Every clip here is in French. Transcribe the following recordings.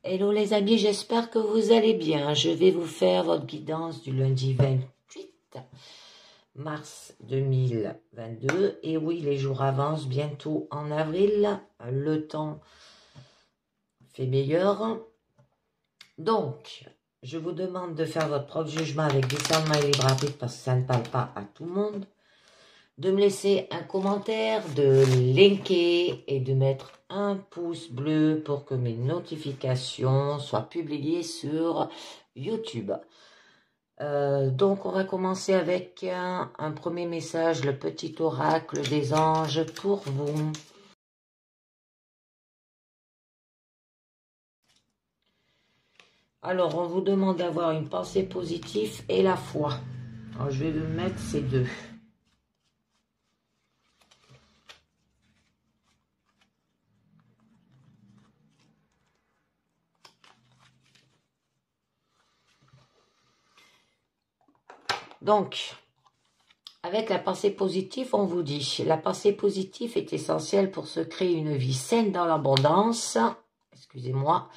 Hello les amis, j'espère que vous allez bien. Je vais vous faire votre guidance du lundi 28 mars 2022. Et oui, les jours avancent bientôt en avril. Le temps fait meilleur. Donc, je vous demande de faire votre propre jugement avec discernement et libre arbitre parce que ça ne parle pas à tout le monde. De me laisser un commentaire, de liker et de mettre un pouce bleu pour que mes notifications soient publiées sur YouTube. Donc, on va commencer avec un premier message, le petit oracle des anges pour vous. Alors, on vous demande d'avoir une pensée positive et la foi. Alors, je vais vous mettre ces deux. Donc, avec la pensée positive, on vous dit, la pensée positive est essentielle pour se créer une vie saine dans l'abondance. Excusez-moi.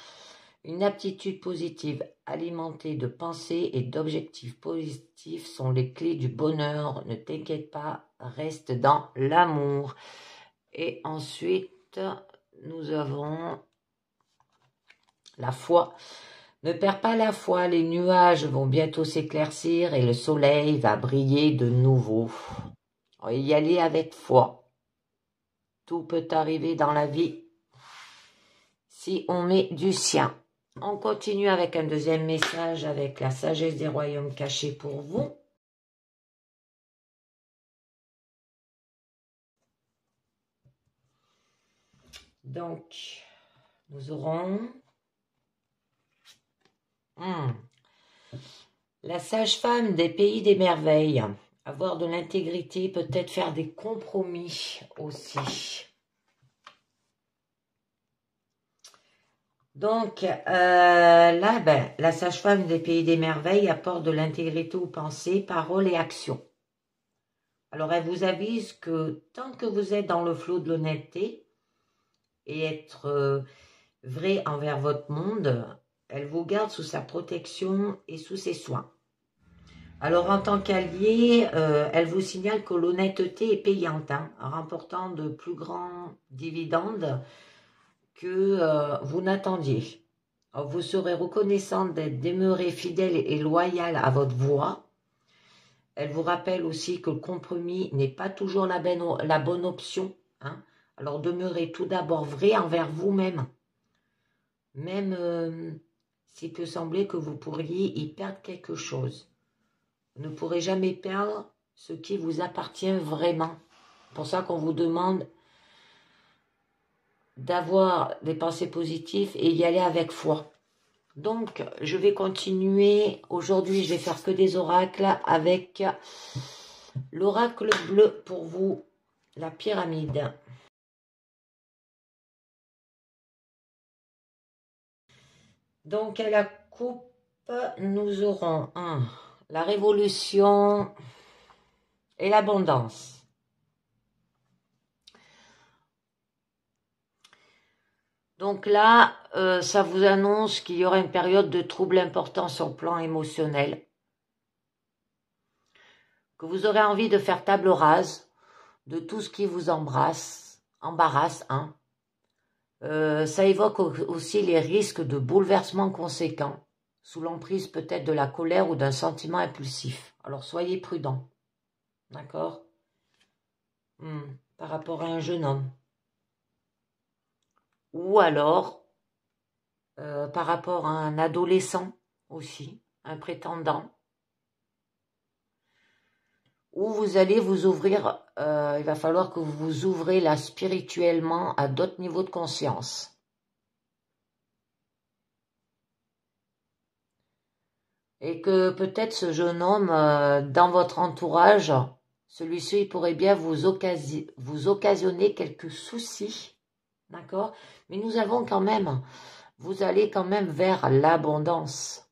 Une aptitude positive alimentée de pensées et d'objectifs positifs sont les clés du bonheur. Ne t'inquiète pas, reste dans l'amour. Et ensuite, nous avons la foi. Ne perds pas la foi, les nuages vont bientôt s'éclaircir et le soleil va briller de nouveau. Y aller avec foi. Tout peut arriver dans la vie si on met du sien. On continue avec un deuxième message avec la sagesse des royaumes cachés pour vous. Donc, nous aurons la sage-femme des pays des merveilles. Avoir de l'intégrité, peut-être faire des compromis aussi. Donc, là, la sage-femme des pays des merveilles apporte de l'intégrité aux pensées, paroles et actions. Alors, elle vous avise que tant que vous êtes dans le flot de l'honnêteté et être vrai envers votre monde, elle vous garde sous sa protection et sous ses soins. Alors, en tant qu'allié, elle vous signale que l'honnêteté est payante, en remportant de plus grands dividendes que vous n'attendiez. Vous serez reconnaissante d'être demeurée fidèle et loyale à votre voix. Elle vous rappelle aussi que le compromis n'est pas toujours la bonne option. Alors demeurez tout d'abord vrai envers vous-même. Même s'il peut sembler que vous pourriez y perdre quelque chose. Vous ne pourrez jamais perdre ce qui vous appartient vraiment. C'est pour ça qu'on vous demande d'avoir des pensées positives et y aller avec foi. Donc, je vais continuer. Aujourd'hui, je vais faire que des oracles avec l'oracle bleu pour vous, la pyramide. Donc, à la coupe, nous aurons la révolution et l'abondance. Donc là, ça vous annonce qu'il y aura une période de trouble important sur le plan émotionnel. Que vous aurez envie de faire table rase de tout ce qui vous embarrasse. Ça évoque aussi les risques de bouleversements conséquents, sous l'emprise peut-être de la colère ou d'un sentiment impulsif. Alors soyez prudents, d'accord? Par rapport à un jeune homme. Ou alors, par rapport à un adolescent aussi, un prétendant. Où vous allez vous ouvrir, il va falloir que vous vous ouvrez là spirituellement à d'autres niveaux de conscience. Et que peut-être ce jeune homme, dans votre entourage, celui-ci pourrait bien vous occasionner quelques soucis, d'accord? Mais nous avons quand même, vous allez quand même vers l'abondance.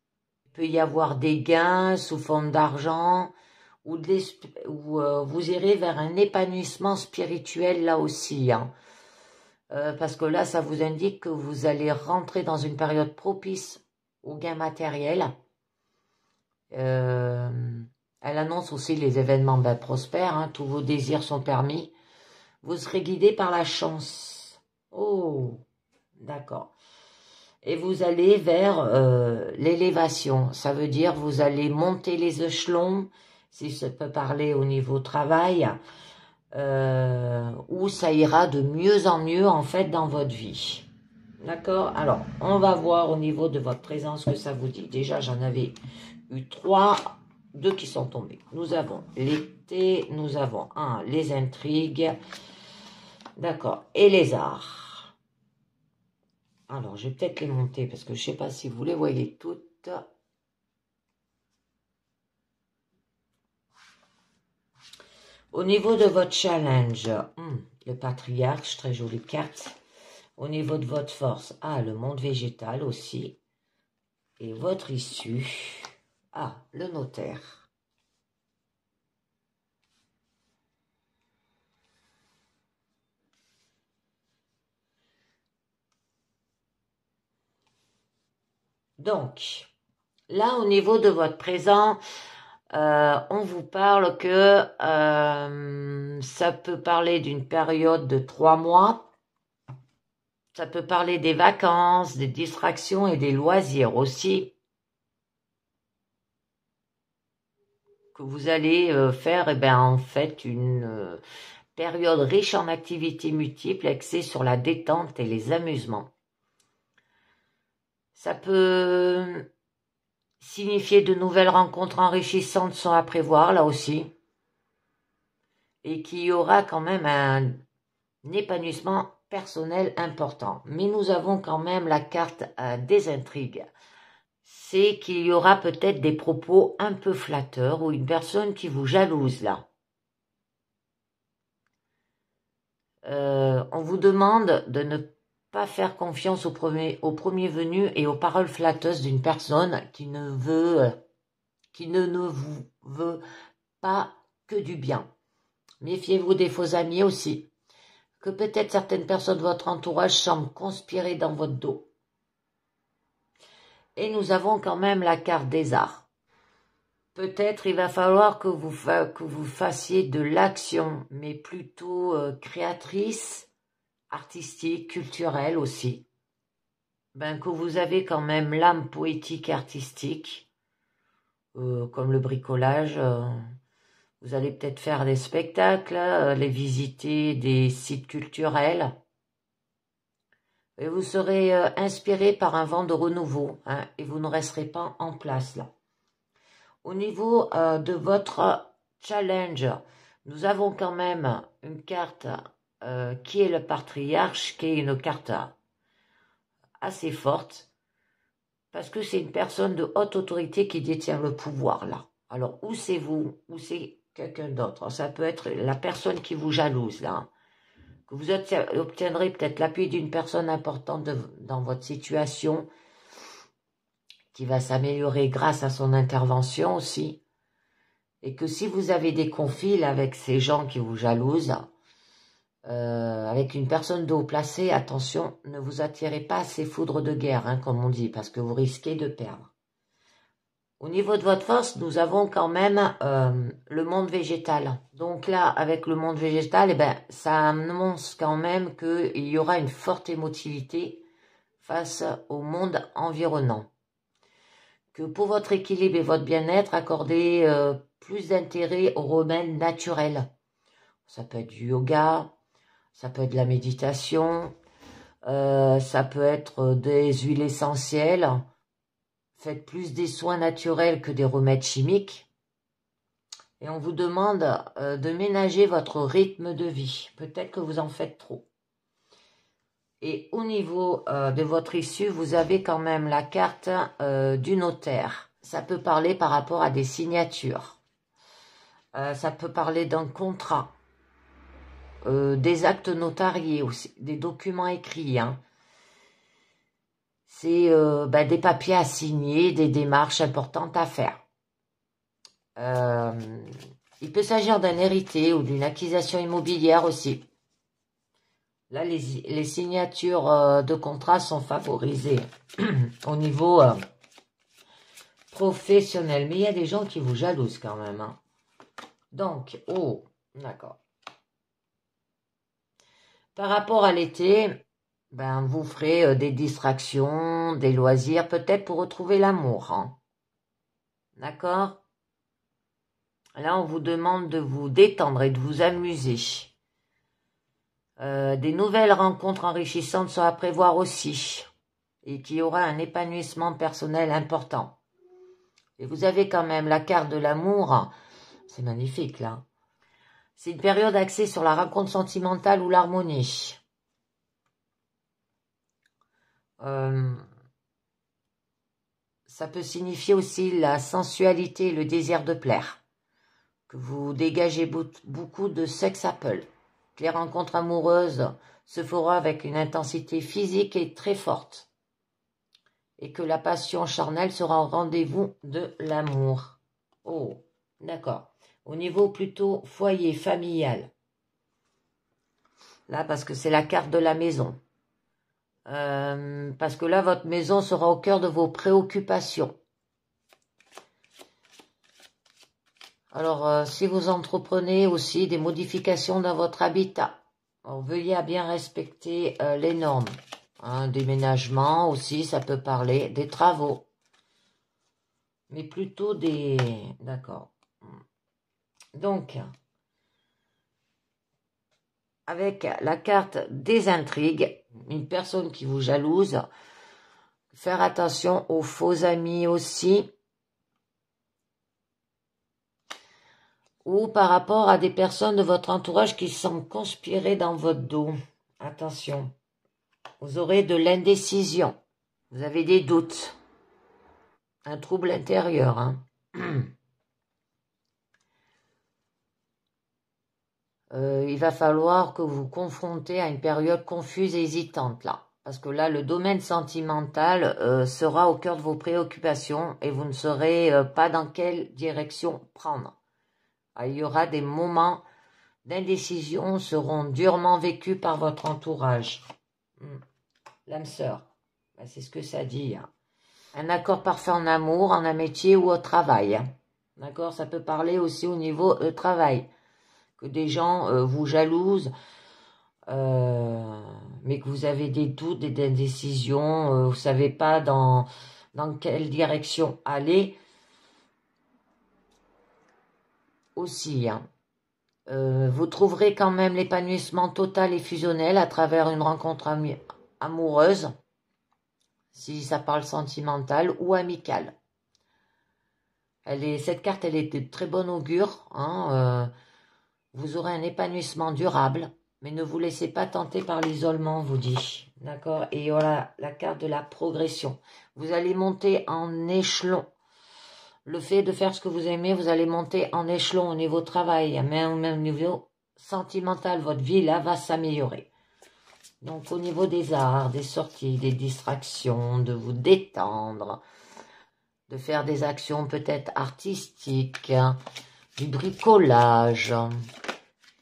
Il peut y avoir des gains sous forme d'argent, ou vous irez vers un épanouissement spirituel là aussi. parce que là, ça vous indique que vous allez rentrer dans une période propice au gain matériel. Elle annonce aussi les événements prospères, hein, tous vos désirs sont permis. Vous serez guidé par la chance. Oh, d'accord. Et vous allez vers l'élévation. Ça veut dire vous allez monter les échelons, si ça peut parler au niveau travail, où ça ira de mieux en mieux en fait dans votre vie. D'accord? Alors, on va voir au niveau de votre présence ce que ça vous dit. Déjà, j'en avais eu 2 qui sont tombés. Nous avons l'été, nous avons les intrigues, d'accord, et les arts. Alors, je vais peut-être les monter parce que je ne sais pas si vous les voyez toutes. Au niveau de votre challenge, le patriarche, très jolie carte. Au niveau de votre force, le monde végétal aussi. Et votre issue, le notaire. Donc, là, au niveau de votre présent, on vous parle que ça peut parler d'une période de 3 mois. Ça peut parler des vacances, des distractions et des loisirs aussi. Que vous allez faire, en fait, une période riche en activités multiples, axée sur la détente et les amusements. Ça peut signifier de nouvelles rencontres enrichissantes sont à prévoir, là aussi. Et qu'il y aura quand même un épanouissement personnel important. Mais nous avons quand même la carte des intrigues. C'est qu'il y aura peut-être des propos un peu flatteurs ou une personne qui vous jalouse, là. On vous demande de ne pas faire confiance au premier venu et aux paroles flatteuses d'une personne qui ne vous veut pas que du bien. Méfiez-vous des faux amis aussi, que peut-être certaines personnes de votre entourage semblent conspirer dans votre dos. Et nous avons quand même la carte des arts. Peut-être il va falloir que vous fassiez de l'action, mais plutôt créatrice, artistique, culturelle aussi. Que vous avez quand même l'âme poétique et artistique, comme le bricolage. Vous allez peut-être faire des spectacles, les visiter des sites culturels. Et vous serez inspiré par un vent de renouveau, et vous ne resterez pas en place là. Au niveau de votre challenge, nous avons quand même une carte qui est le patriarche, qui est une carte assez forte, parce que c'est une personne de haute autorité qui détient le pouvoir là. Alors, ou c'est vous, ou c'est quelqu'un d'autre. Ça peut être la personne qui vous jalouse là. Que vous obtiendrez peut-être l'appui d'une personne importante dans votre situation, qui va s'améliorer grâce à son intervention aussi. Et que si vous avez des conflits avec ces gens qui vous jalousent, avec une personne de haut placé, attention, ne vous attirez pas à ces foudres de guerre, comme on dit, parce que vous risquez de perdre. Au niveau de votre force, nous avons quand même le monde végétal. Donc là, avec le monde végétal, ça annonce quand même qu'il y aura une forte émotivité face au monde environnant. Que pour votre équilibre et votre bien-être, accordez plus d'intérêt aux remèdes naturels. Ça peut être du yoga, ça peut être de la méditation, ça peut être des huiles essentielles. Faites plus des soins naturels que des remèdes chimiques. Et on vous demande de ménager votre rythme de vie. Peut-être que vous en faites trop. Et au niveau de votre issue, vous avez quand même la carte du notaire. Ça peut parler par rapport à des signatures. Ça peut parler d'un contrat. Des actes notariés aussi, des documents écrits. C'est des papiers à signer, des démarches importantes à faire. Il peut s'agir d'un hérité ou d'une acquisition immobilière aussi. Là, les signatures de contrat sont favorisées au niveau professionnel. Mais il y a des gens qui vous jalousent quand même. Hein. Donc, oh, d'accord. Par rapport à l'été, ben, vous ferez des distractions, des loisirs, peut-être pour retrouver l'amour. Hein. D'accord? Là, on vous demande de vous détendre et de vous amuser. Des nouvelles rencontres enrichissantes sont à prévoir aussi. Et qu'il y aura un épanouissement personnel important. Et vous avez quand même la carte de l'amour. C'est magnifique, là. C'est une période axée sur la rencontre sentimentale ou l'harmonie. Ça peut signifier aussi la sensualité et le désir de plaire. Que vous dégagez beaucoup de sex appeal. Que les rencontres amoureuses se feront avec une intensité physique et très forte. Et que la passion charnelle sera au rendez-vous de l'amour. Oh, d'accord. Au niveau plutôt foyer, familial. Là, parce que c'est la carte de la maison. Parce que là, votre maison sera au cœur de vos préoccupations. Alors, si vous entreprenez aussi des modifications dans votre habitat, alors, veuillez à bien respecter les normes. Un déménagement aussi, ça peut parler des travaux. Mais plutôt des... D'accord. Donc, avec la carte des intrigues, une personne qui vous jalouse, faire attention aux faux amis aussi, ou par rapport à des personnes de votre entourage qui sont conspirées dans votre dos. Attention, vous aurez de l'indécision, vous avez des doutes, un trouble intérieur. Hein. Il va falloir que vous vous confrontez à une période confuse et hésitante là. Parce que là, le domaine sentimental sera au cœur de vos préoccupations et vous ne saurez pas dans quelle direction prendre. Il y aura des moments d'indécision seront durement vécus par votre entourage. L'âme sœur, c'est ce que ça dit. Hein. Un accord parfait en amour, en amitié ou au travail. Hein. D'accord, ça peut parler aussi au niveau travail. Que des gens vous jalousent, mais que vous avez des doutes et des indécisions, vous ne savez pas dans quelle direction aller. Aussi, hein. Vous trouverez quand même l'épanouissement total et fusionnel à travers une rencontre amoureuse, si ça parle sentimental ou amical. Cette carte, elle est de très bon augure. Hein, vous aurez un épanouissement durable, mais ne vous laissez pas tenter par l'isolement, vous dit. D'accord? Et voilà la carte de la progression. Vous allez monter en échelon. Le fait de faire ce que vous aimez, vous allez monter en échelon au niveau travail, mais au même niveau sentimental, votre vie là va s'améliorer. Donc au niveau des arts, des sorties, des distractions, de vous détendre, de faire des actions peut-être artistiques, du bricolage,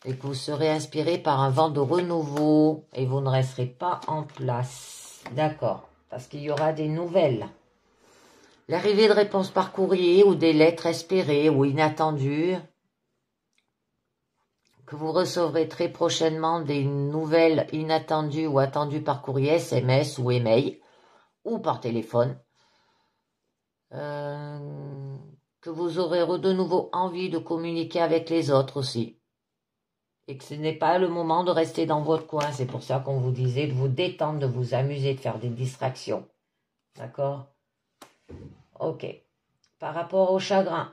et que vous serez inspiré par un vent de renouveau et vous ne resterez pas en place. D'accord, parce qu'il y aura des nouvelles. L'arrivée de réponses par courrier ou des lettres espérées ou inattendues, que vous recevrez très prochainement des nouvelles inattendues ou attendues par courrier, SMS ou email, ou par téléphone, que vous aurez de nouveau envie de communiquer avec les autres aussi, et que ce n'est pas le moment de rester dans votre coin, c'est pour ça qu'on vous disait de vous détendre, de vous amuser, de faire des distractions, d'accord? Ok. Par rapport au chagrin,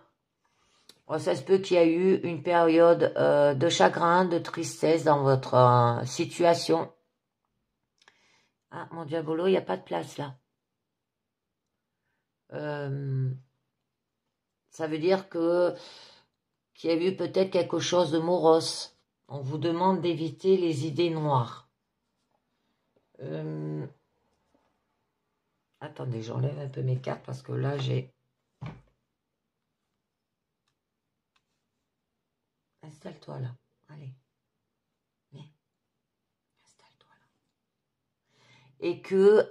ça se peut qu'il y a eu une période de chagrin, de tristesse dans votre situation. Ah, mon diabolo, il n'y a pas de place là. Ça veut dire qu'il y a eu peut-être quelque chose de morose. On vous demande d'éviter les idées noires. Attendez, j'enlève un peu mes cartes parce que là, j'ai... Installe-toi là. Allez. Viens. Installe-toi. et que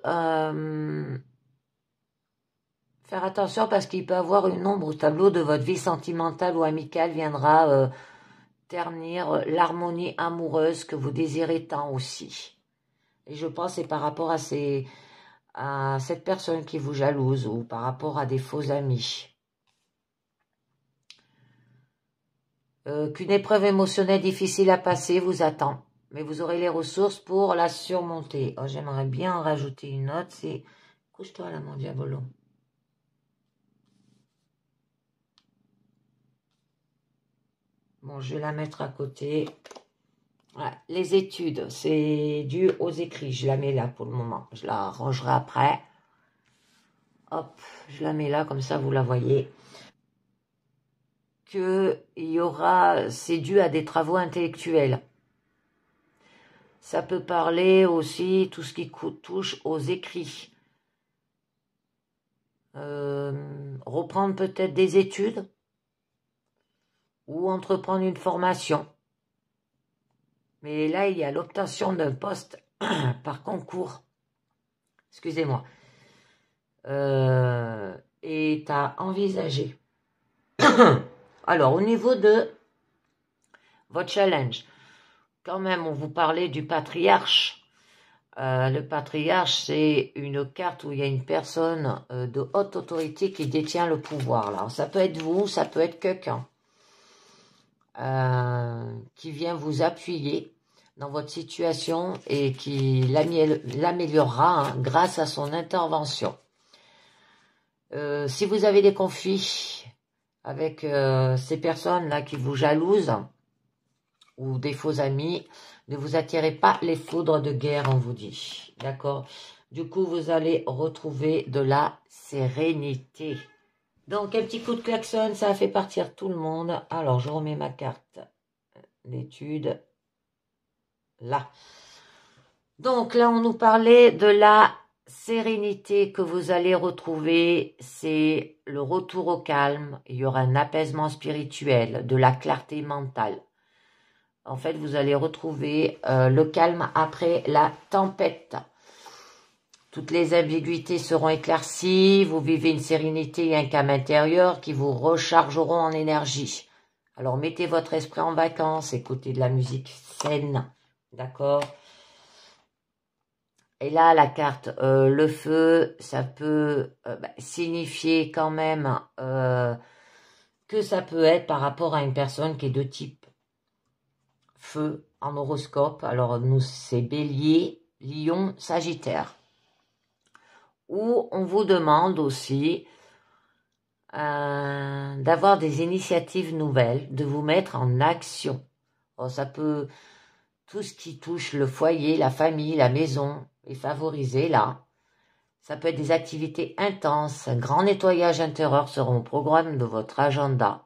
faire attention parce qu'il peut avoir une ombre au tableau de votre vie sentimentale ou amicale viendra ternir l'harmonie amoureuse que vous désirez tant aussi. Et je pense que c'est par rapport à cette personne qui vous jalouse ou par rapport à des faux amis. Qu'une épreuve émotionnelle difficile à passer vous attend, mais vous aurez les ressources pour la surmonter. Oh, j'aimerais bien en rajouter une autre, c'est... Couche-toi là, mon diabolo. Bon, je vais la mettre à côté. Ouais, les études, c'est dû aux écrits. Je la mets là pour le moment. Je la rangerai après. Hop, je la mets là, comme ça vous la voyez. C'est dû à des travaux intellectuels. Ça peut parler aussi tout ce qui touche aux écrits. Reprendre peut-être des études ou entreprendre une formation. Mais là, il y a l'obtention d'un poste par concours. Excusez-moi. Est à envisager. Alors, au niveau de votre challenge, quand même, on vous parlait du patriarche. Le patriarche, c'est une carte où il y a une personne de haute autorité qui détient le pouvoir. Alors, ça peut être vous, ça peut être quelqu'un qui vient vous appuyer dans votre situation et qui l'améliorera grâce à son intervention. Si vous avez des conflits avec ces personnes-là qui vous jalousent ou des faux amis, ne vous attirez pas les foudres de guerre, on vous dit. D'accord? Du coup, vous allez retrouver de la sérénité. Donc, un petit coup de klaxon, ça a fait partir tout le monde. Alors, je remets ma carte d'étude. Là. Donc, là, on nous parlait de la sérénité que vous allez retrouver. C'est le retour au calme. Il y aura un apaisement spirituel, de la clarté mentale. En fait, vous allez retrouver le calme après la tempête. Toutes les ambiguïtés seront éclaircies. Vous vivez une sérénité et un calme intérieur qui vous rechargeront en énergie. Alors, mettez votre esprit en vacances, écoutez de la musique saine. D'accord? Et là, la carte, le feu, ça peut signifier quand même que ça peut être par rapport à une personne qui est de type feu en horoscope. Alors, nous, c'est Bélier, Lion, Sagittaire. Où on vous demande aussi d'avoir des initiatives nouvelles, de vous mettre en action. Alors, ça peut, tout ce qui touche le foyer, la famille, la maison, est favorisé là. Ça peut être des activités intenses, un grand nettoyage intérieur sera au programme de votre agenda.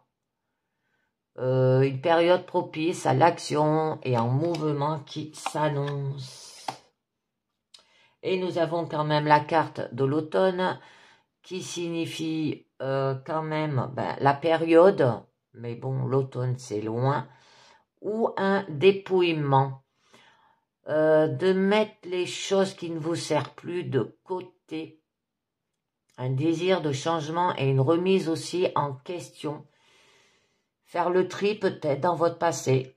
Une période propice à l'action et en mouvement qui s'annonce. Et nous avons quand même la carte de l'automne qui signifie quand même la période, mais bon, l'automne c'est loin, ou un dépouillement. De mettre les choses qui ne vous servent plus de côté. Un désir de changement et une remise aussi en question. Faire le tri peut-être dans votre passé.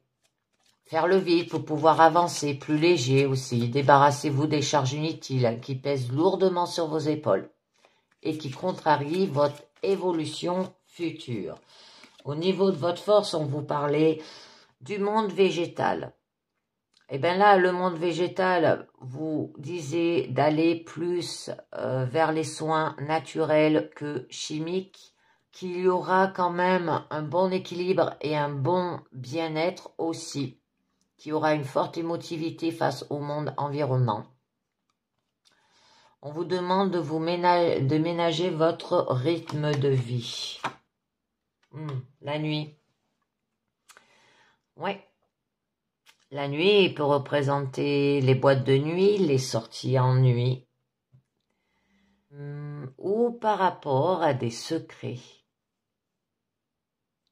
Faire le vide pour pouvoir avancer plus léger aussi. Débarrassez-vous des charges inutiles qui pèsent lourdement sur vos épaules et qui contrarient votre évolution future. Au niveau de votre force, on vous parlait du monde végétal. Et bien là, le monde végétal, vous disiez d'aller plus vers les soins naturels que chimiques, qu'il y aura quand même un bon équilibre et un bon bien-être aussi, qu'il y aura une forte émotivité face au monde environnant. On vous demande de de ménager votre rythme de vie. La nuit. Ouais. La nuit peut représenter les boîtes de nuit, les sorties en nuit, ou par rapport à des secrets,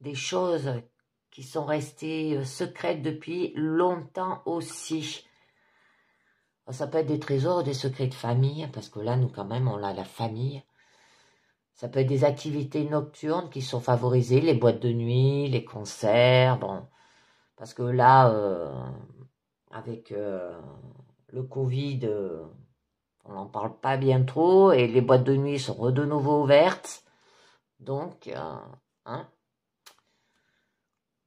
des choses qui sont restées secrètes depuis longtemps aussi. Ça peut être des trésors, des secrets de famille, parce que là, nous, quand même, on a la famille. Ça peut être des activités nocturnes qui sont favorisées, les boîtes de nuit, les concerts, bon. Parce que là, avec le Covid, on n'en parle pas bien trop, et les boîtes de nuit sont de nouveau ouvertes. Donc, hein,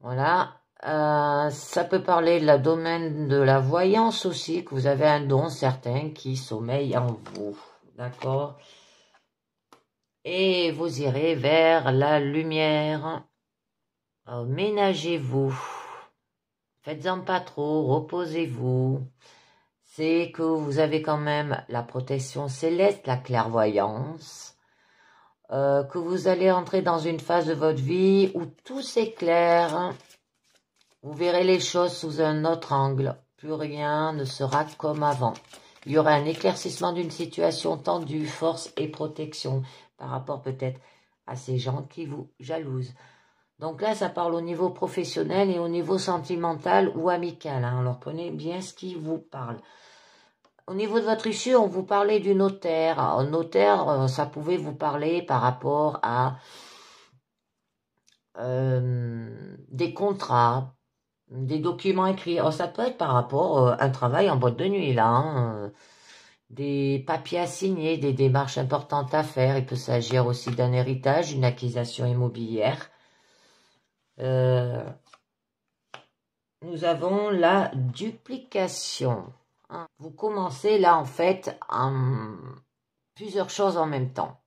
voilà. Ça peut parler de la domaine de la voyance aussi, que vous avez un don certain qui sommeille en vous. D'accord? Et vous irez vers la lumière. Ménagez-vous. Faites-en pas trop, reposez-vous. C'est que vous avez quand même la protection céleste, la clairvoyance. Que vous allez entrer dans une phase de votre vie où tout s'éclaire. Vous verrez les choses sous un autre angle. Plus rien ne sera comme avant. Il y aura un éclaircissement d'une situation tendue, force et protection par rapport peut-être à ces gens qui vous jalousent. Donc là, ça parle au niveau professionnel et au niveau sentimental ou amical. Hein. Alors prenez bien ce qui vous parle. Au niveau de votre issue, on vous parlait du notaire. Un notaire, ça pouvait vous parler par rapport à des contrats, des documents écrits. Alors, ça peut être par rapport à un travail en boîte de nuit, là. Hein. Des papiers à signer, des démarches importantes à faire. Il peut s'agir aussi d'un héritage, d'une acquisition immobilière. Nous avons la duplication. Vous commencez là, en fait, plusieurs choses en même temps.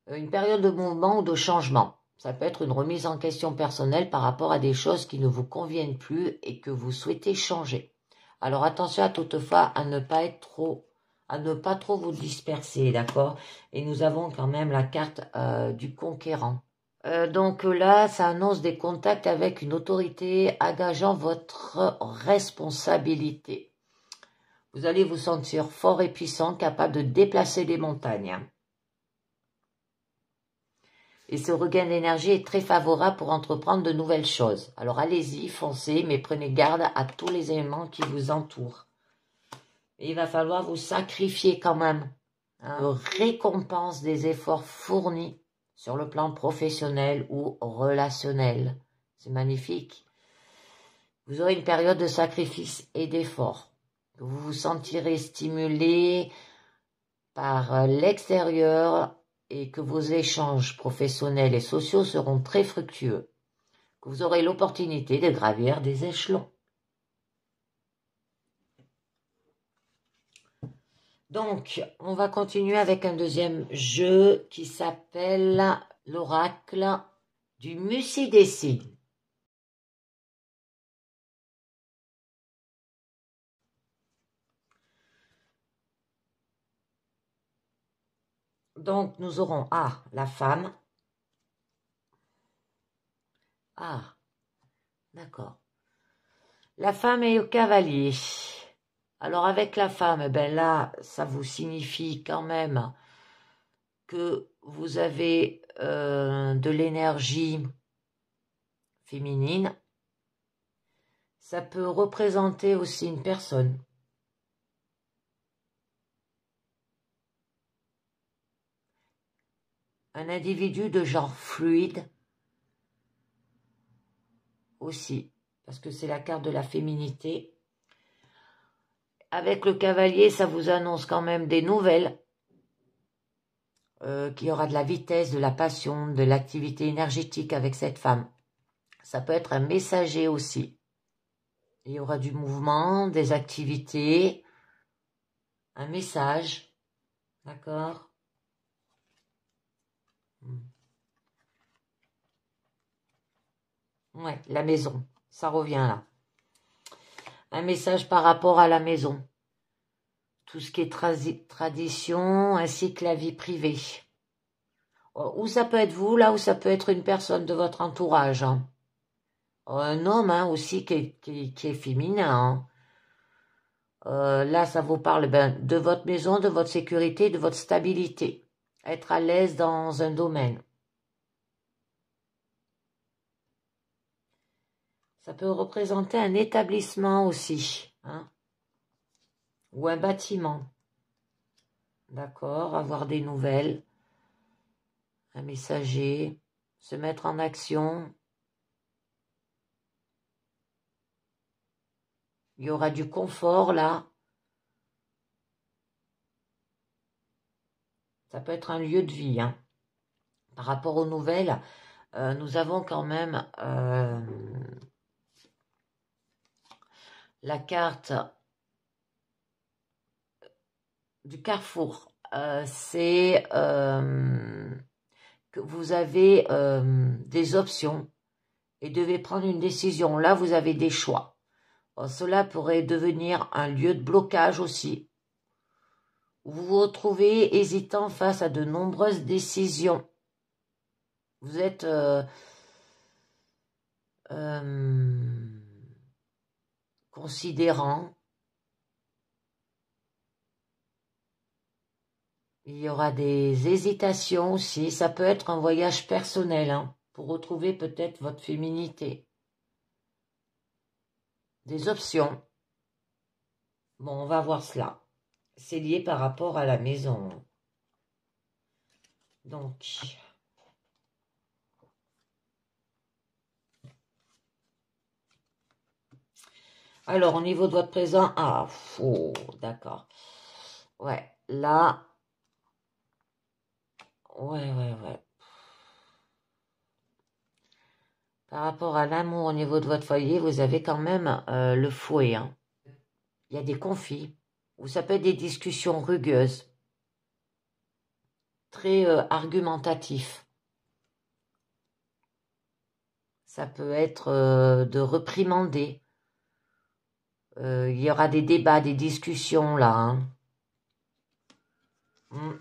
Une période de mouvement ou de changement. Ça peut être une remise en question personnelle par rapport à des choses qui ne vous conviennent plus et que vous souhaitez changer. Alors attention à toutefois à ne pas trop vous disperser, d'accord? Et nous avons quand même la carte du conquérant. Donc là, ça annonce des contacts avec une autorité engageant votre responsabilité. Vous allez vous sentir fort et puissant, capable de déplacer des montagnes. Et ce regain d'énergie est très favorable pour entreprendre de nouvelles choses. Alors allez-y, foncez, mais prenez garde à tous les éléments qui vous entourent. Et il va falloir vous sacrifier quand même. Hein, récompense des efforts fournis sur le plan professionnel ou relationnel. C'est magnifique. Vous aurez une période de sacrifice et d'effort. Vous vous sentirez stimulé par l'extérieur et que vos échanges professionnels et sociaux seront très fructueux. Que vous aurez l'opportunité de gravir des échelons. Donc, on va continuer avec un deuxième jeu qui s'appelle l'oracle du Musidécide. Donc, nous aurons la femme. D'accord. La femme est au cavalier. Alors, avec la femme, ben là, ça vous signifie quand même que vous avez de l'énergie féminine. Ça peut représenter aussi une personne. Un individu de genre fluide aussi, parce que c'est la carte de la féminité. Avec le cavalier, ça vous annonce quand même des nouvelles, qu'il y aura de la vitesse, de la passion, de l'activité énergétique avec cette femme. Ça peut être un messager aussi. Il y aura du mouvement, des activités, un message, d'accord ? Ouais, la maison, ça revient là. Un message par rapport à la maison. Tout ce qui est tradition, ainsi que la vie privée. Ou ça peut être vous, là, ou ça peut être une personne de votre entourage. Hein. Un homme aussi qui est féminin. Hein. Là, ça vous parle de votre maison, de votre sécurité, de votre stabilité. Être à l'aise dans un domaine. Ça peut représenter un établissement aussi, hein, ou un bâtiment. D'accord, avoir des nouvelles, un messager, se mettre en action. Il y aura du confort là. Ça peut être un lieu de vie, hein. Par rapport aux nouvelles, nous avons quand même la carte du carrefour. C'est que vous avez des options et devez prendre une décision. Là, vous avez des choix. Cela pourrait devenir un lieu de blocage aussi. Vous vous retrouvez hésitant face à de nombreuses décisions. Vous êtes considérant. Il y aura des hésitations aussi. Ça peut être un voyage personnel, hein, pour retrouver peut-être votre féminité. Des options. Bon, on va voir cela. C'est lié par rapport à la maison. Donc, alors, au niveau de votre présent, ah, oh, d'accord. Ouais, là, ouais. Par rapport à l'amour au niveau de votre foyer, vous avez quand même le fouet, hein. Il y a des conflits, ou ça peut être des discussions rugueuses, très argumentatifs. Ça peut être de reprimander. Il y aura des débats, des discussions là, hein.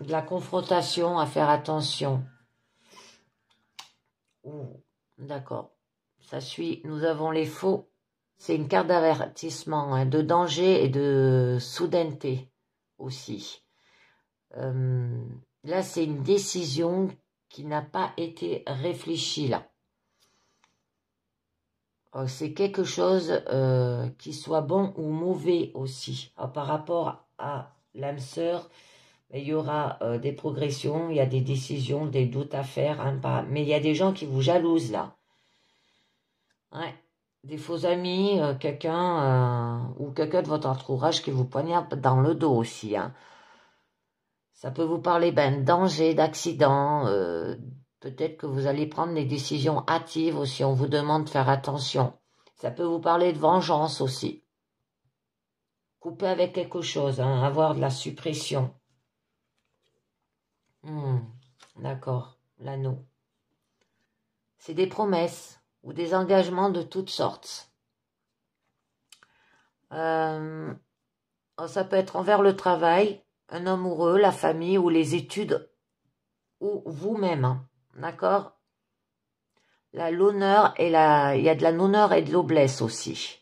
De la confrontation, à faire attention. D'accord. Ça suit. Nous avons les faux. C'est une carte d'avertissement, hein, de danger et de soudaineté aussi. Là, c'est une décision qui n'a pas été réfléchie là. C'est quelque chose qui soit bon ou mauvais aussi. Alors, par rapport à l'âme sœur, il y aura des progressions, il y a des décisions, des doutes à faire, hein, mais il y a des gens qui vous jalousent là. Ouais. Des faux amis, quelqu'un ou quelqu'un de votre entourage qui vous poignarde dans le dos aussi, hein. Ça peut vous parler de danger, d'accident. Peut-être que vous allez prendre des décisions hâtives aussi. On vous demande de faire attention. Ça peut vous parler de vengeance aussi. Couper avec quelque chose, hein, avoir de la suppression. D'accord, l'anneau. C'est des promesses ou des engagements de toutes sortes. Ça peut être envers le travail, un amoureux, la famille ou les études ou vous-même, hein, d'accord? Là, l'honneur et il y a de la non-honneur et de la noblesse aussi.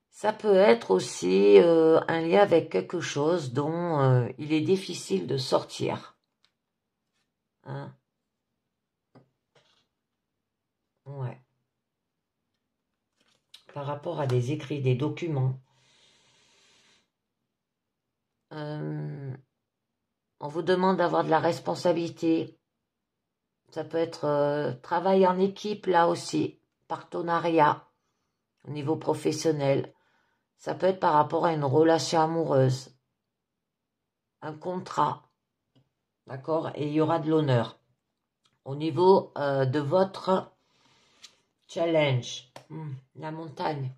Ça peut être aussi un lien avec quelque chose dont il est difficile de sortir. Hein? Ouais. Par rapport à des écrits, des documents. On vous demande d'avoir de la responsabilité. Ça peut être travail en équipe là aussi, partenariat au niveau professionnel. Ça peut être par rapport à une relation amoureuse, un contrat, d'accord? Et il y aura de l'honneur. Au niveau de votre challenge, la montagne,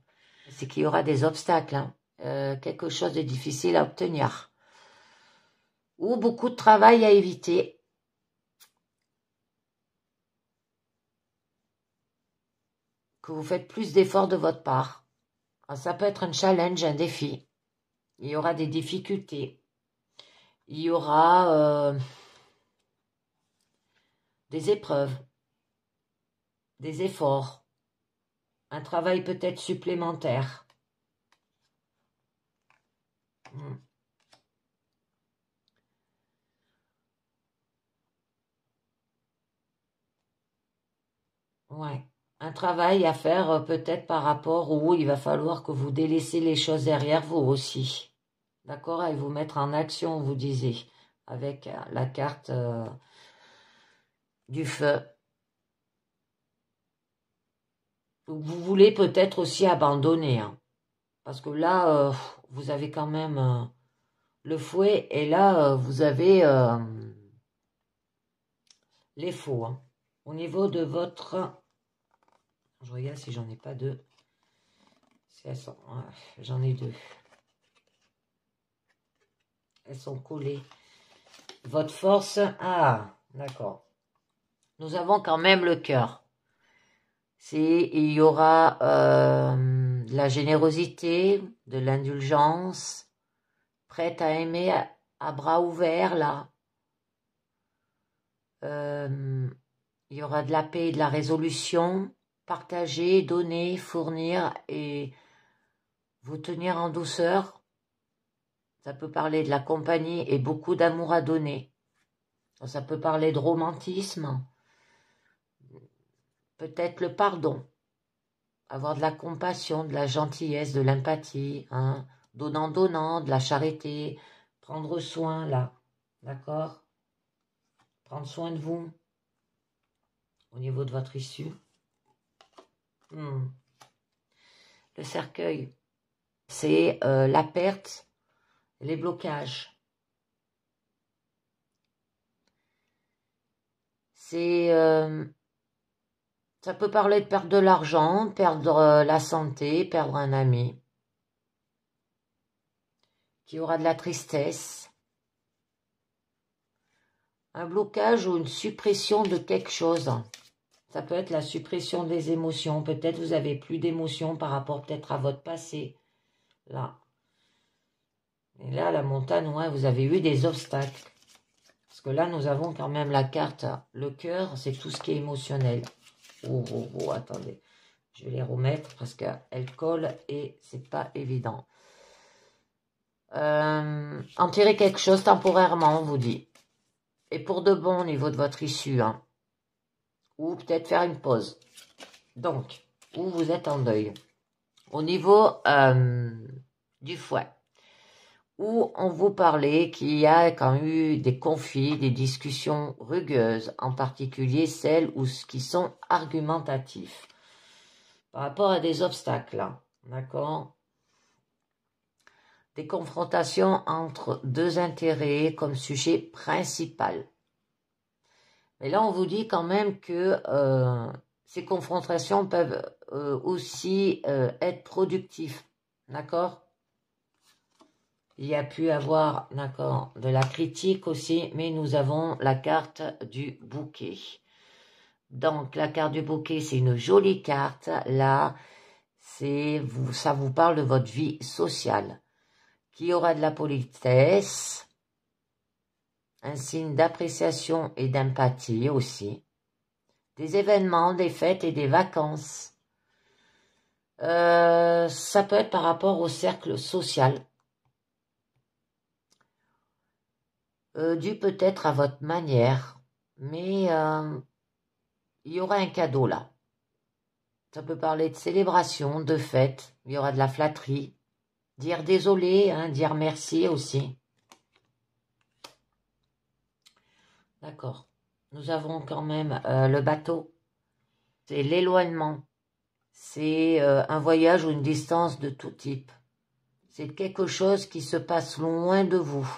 c'est qu'il y aura des obstacles, hein, quelque chose de difficile à obtenir. Ou beaucoup de travail à éviter. Que vous faites plus d'efforts de votre part. Ça peut être un challenge, un défi. Il y aura des difficultés. Il y aura des épreuves, des efforts, un travail peut-être supplémentaire. Ouais, un travail à faire peut-être par rapport où il va falloir que vous délaissez les choses derrière vous aussi. D'accord? Et vous mettre en action, vous disiez, avec la carte du feu. Vous voulez peut-être aussi abandonner, hein, parce que là, vous avez quand même le fouet, et là, vous avez les faux. Hein. Au niveau de votre... Je regarde si j'en ai pas deux. Si elles sont... J'en ai deux. Elles sont collées. Votre force... Ah, d'accord. Nous avons quand même le cœur. Il y aura de la générosité, de l'indulgence, prête à aimer à bras ouverts, là. Il y aura de la paix et de la résolution, partager, donner, fournir et vous tenir en douceur. Ça peut parler de la compagnie et beaucoup d'amour à donner. Ça peut parler de romantisme, peut-être le pardon, avoir de la compassion, de la gentillesse, de l'empathie, hein, donnant, de la charité, prendre soin, là, d'accord? Prendre soin de vous au niveau de votre issue. Le cercueil, c'est la perte, les blocages. Ça peut parler de perdre de l'argent, perdre la santé, perdre un ami. Qui aura de la tristesse. Un blocage ou une suppression de quelque chose. Ça peut être la suppression des émotions. Peut-être vous avez plus d'émotions par rapport peut-être à votre passé. Là. Et là, la montagne, ouais, vous avez eu des obstacles. Parce que là, nous avons quand même la carte. Le cœur, c'est tout ce qui est émotionnel. Oh, attendez. Je vais les remettre parce qu'elles collent et c'est pas évident. En tirer quelque chose temporairement, on vous dit. Et pour de bon au niveau de votre issue. Hein. Ou peut-être faire une pause. Donc, où vous êtes en deuil. Au niveau du fouet. Où on vous parlait qu'il y a quand même eu des conflits, des discussions rugueuses, en particulier celles qui sont argumentatifs. Par rapport à des obstacles, là. D'accord? Des confrontations entre deux intérêts comme sujet principal. Mais là, on vous dit quand même que ces confrontations peuvent aussi être productives. D'accord? Il y a pu avoir, d'accord, de la critique aussi, mais nous avons la carte du bouquet. Donc, la carte du bouquet, c'est une jolie carte. Là, ça vous parle de votre vie sociale. Qui aura de la politesse, un signe d'appréciation et d'empathie aussi, des événements, des fêtes et des vacances. Ça peut être par rapport au cercle social, dû peut-être à votre manière, mais il y aura un cadeau là. Ça peut parler de célébration, de fête, il y aura de la flatterie, dire désolé, hein, dire merci aussi. D'accord. Nous avons quand même le bateau. C'est l'éloignement. C'est un voyage ou une distance de tout type. C'est quelque chose qui se passe loin de vous.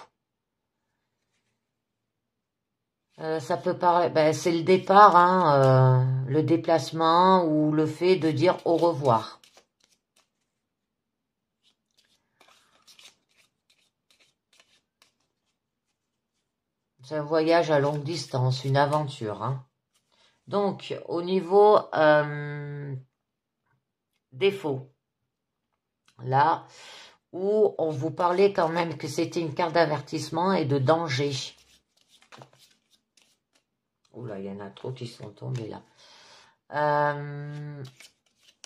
Ça peut parler... c'est le départ, hein, le déplacement ou le fait de dire au revoir. C'est un voyage à longue distance, une aventure. Hein. Donc, au niveau défaut, là où on vous parlait quand même que c'était une carte d'avertissement et de danger. Oula, il y en a trop qui sont tombés là.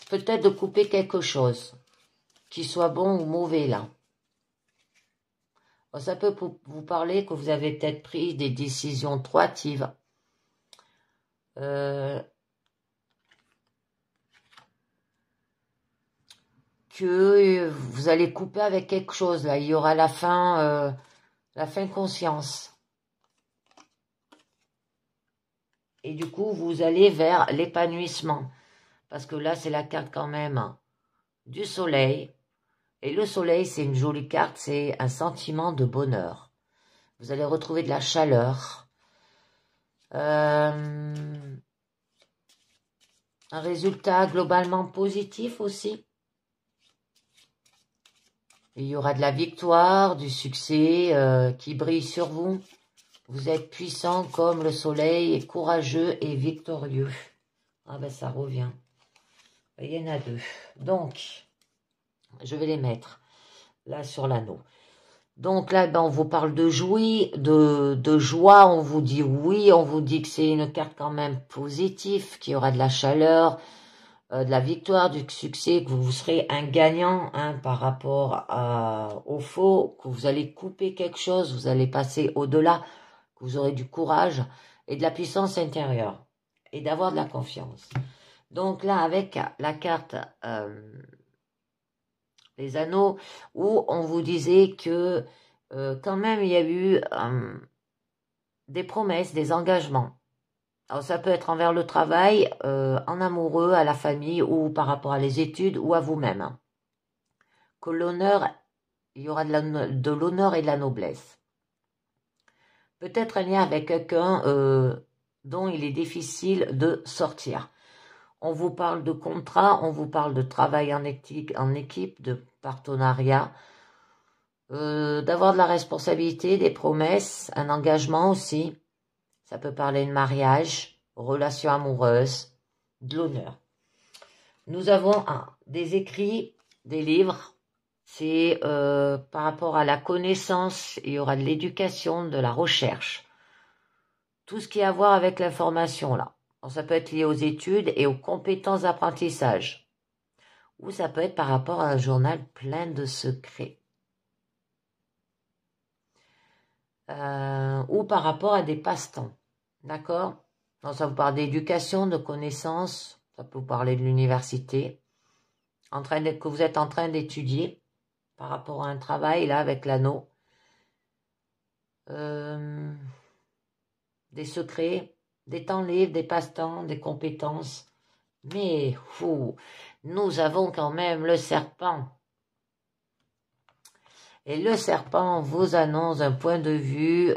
Peut-être de couper quelque chose, qui soit bon ou mauvais là. Ça peut vous parler que vous avez peut-être pris des décisions trop hâtives. que vous allez couper avec quelque chose. Là, il y aura la fin conscience. Et du coup, vous allez vers l'épanouissement. Parce que là, c'est la carte quand même du soleil. Et le soleil, c'est une jolie carte, c'est un sentiment de bonheur. Vous allez retrouver de la chaleur. Un résultat globalement positif aussi. Il y aura de la victoire, du succès qui brille sur vous. Vous êtes puissant comme le soleil, et courageux et victorieux. Ah ben ça revient. Il y en a deux. Donc, je vais les mettre là sur l'anneau. Donc là, ben, on vous parle de joie, on vous dit oui, on vous dit que c'est une carte quand même positive, qu'il y aura de la chaleur, de la victoire, du succès, que vous serez un gagnant par rapport au faux, que vous allez couper quelque chose, vous allez passer au-delà, que vous aurez du courage et de la puissance intérieure et d'avoir de la confiance. Donc là, avec la carte les anneaux, où on vous disait que quand même il y a eu des promesses, des engagements. Alors ça peut être envers le travail, en amoureux, à la famille, ou par rapport à les études, ou à vous-même. Que l'honneur, il y aura de l'honneur et de la noblesse. Peut-être un lien avec quelqu'un dont il est difficile de sortir. On vous parle de contrat, on vous parle de travail en équipe, de partenariat, d'avoir de la responsabilité, des promesses, un engagement aussi. Ça peut parler de mariage, relation amoureuse, de l'honneur. Nous avons des écrits, des livres. C'est par rapport à la connaissance, il y aura de l'éducation, de la recherche. Tout ce qui a à voir avec l'information là. Alors, ça peut être lié aux études et aux compétences d'apprentissage. Ou ça peut être par rapport à un journal plein de secrets. Ou par rapport à des passe-temps. D'accord? Donc, ça vous parle d'éducation, de connaissances. Ça peut vous parler de l'université. Que vous êtes en train d'étudier par rapport à un travail, là, avec l'anneau. Des secrets, des temps libres, des passe-temps, des compétences. Mais nous avons quand même le serpent. Et le serpent vous annonce un point de vue,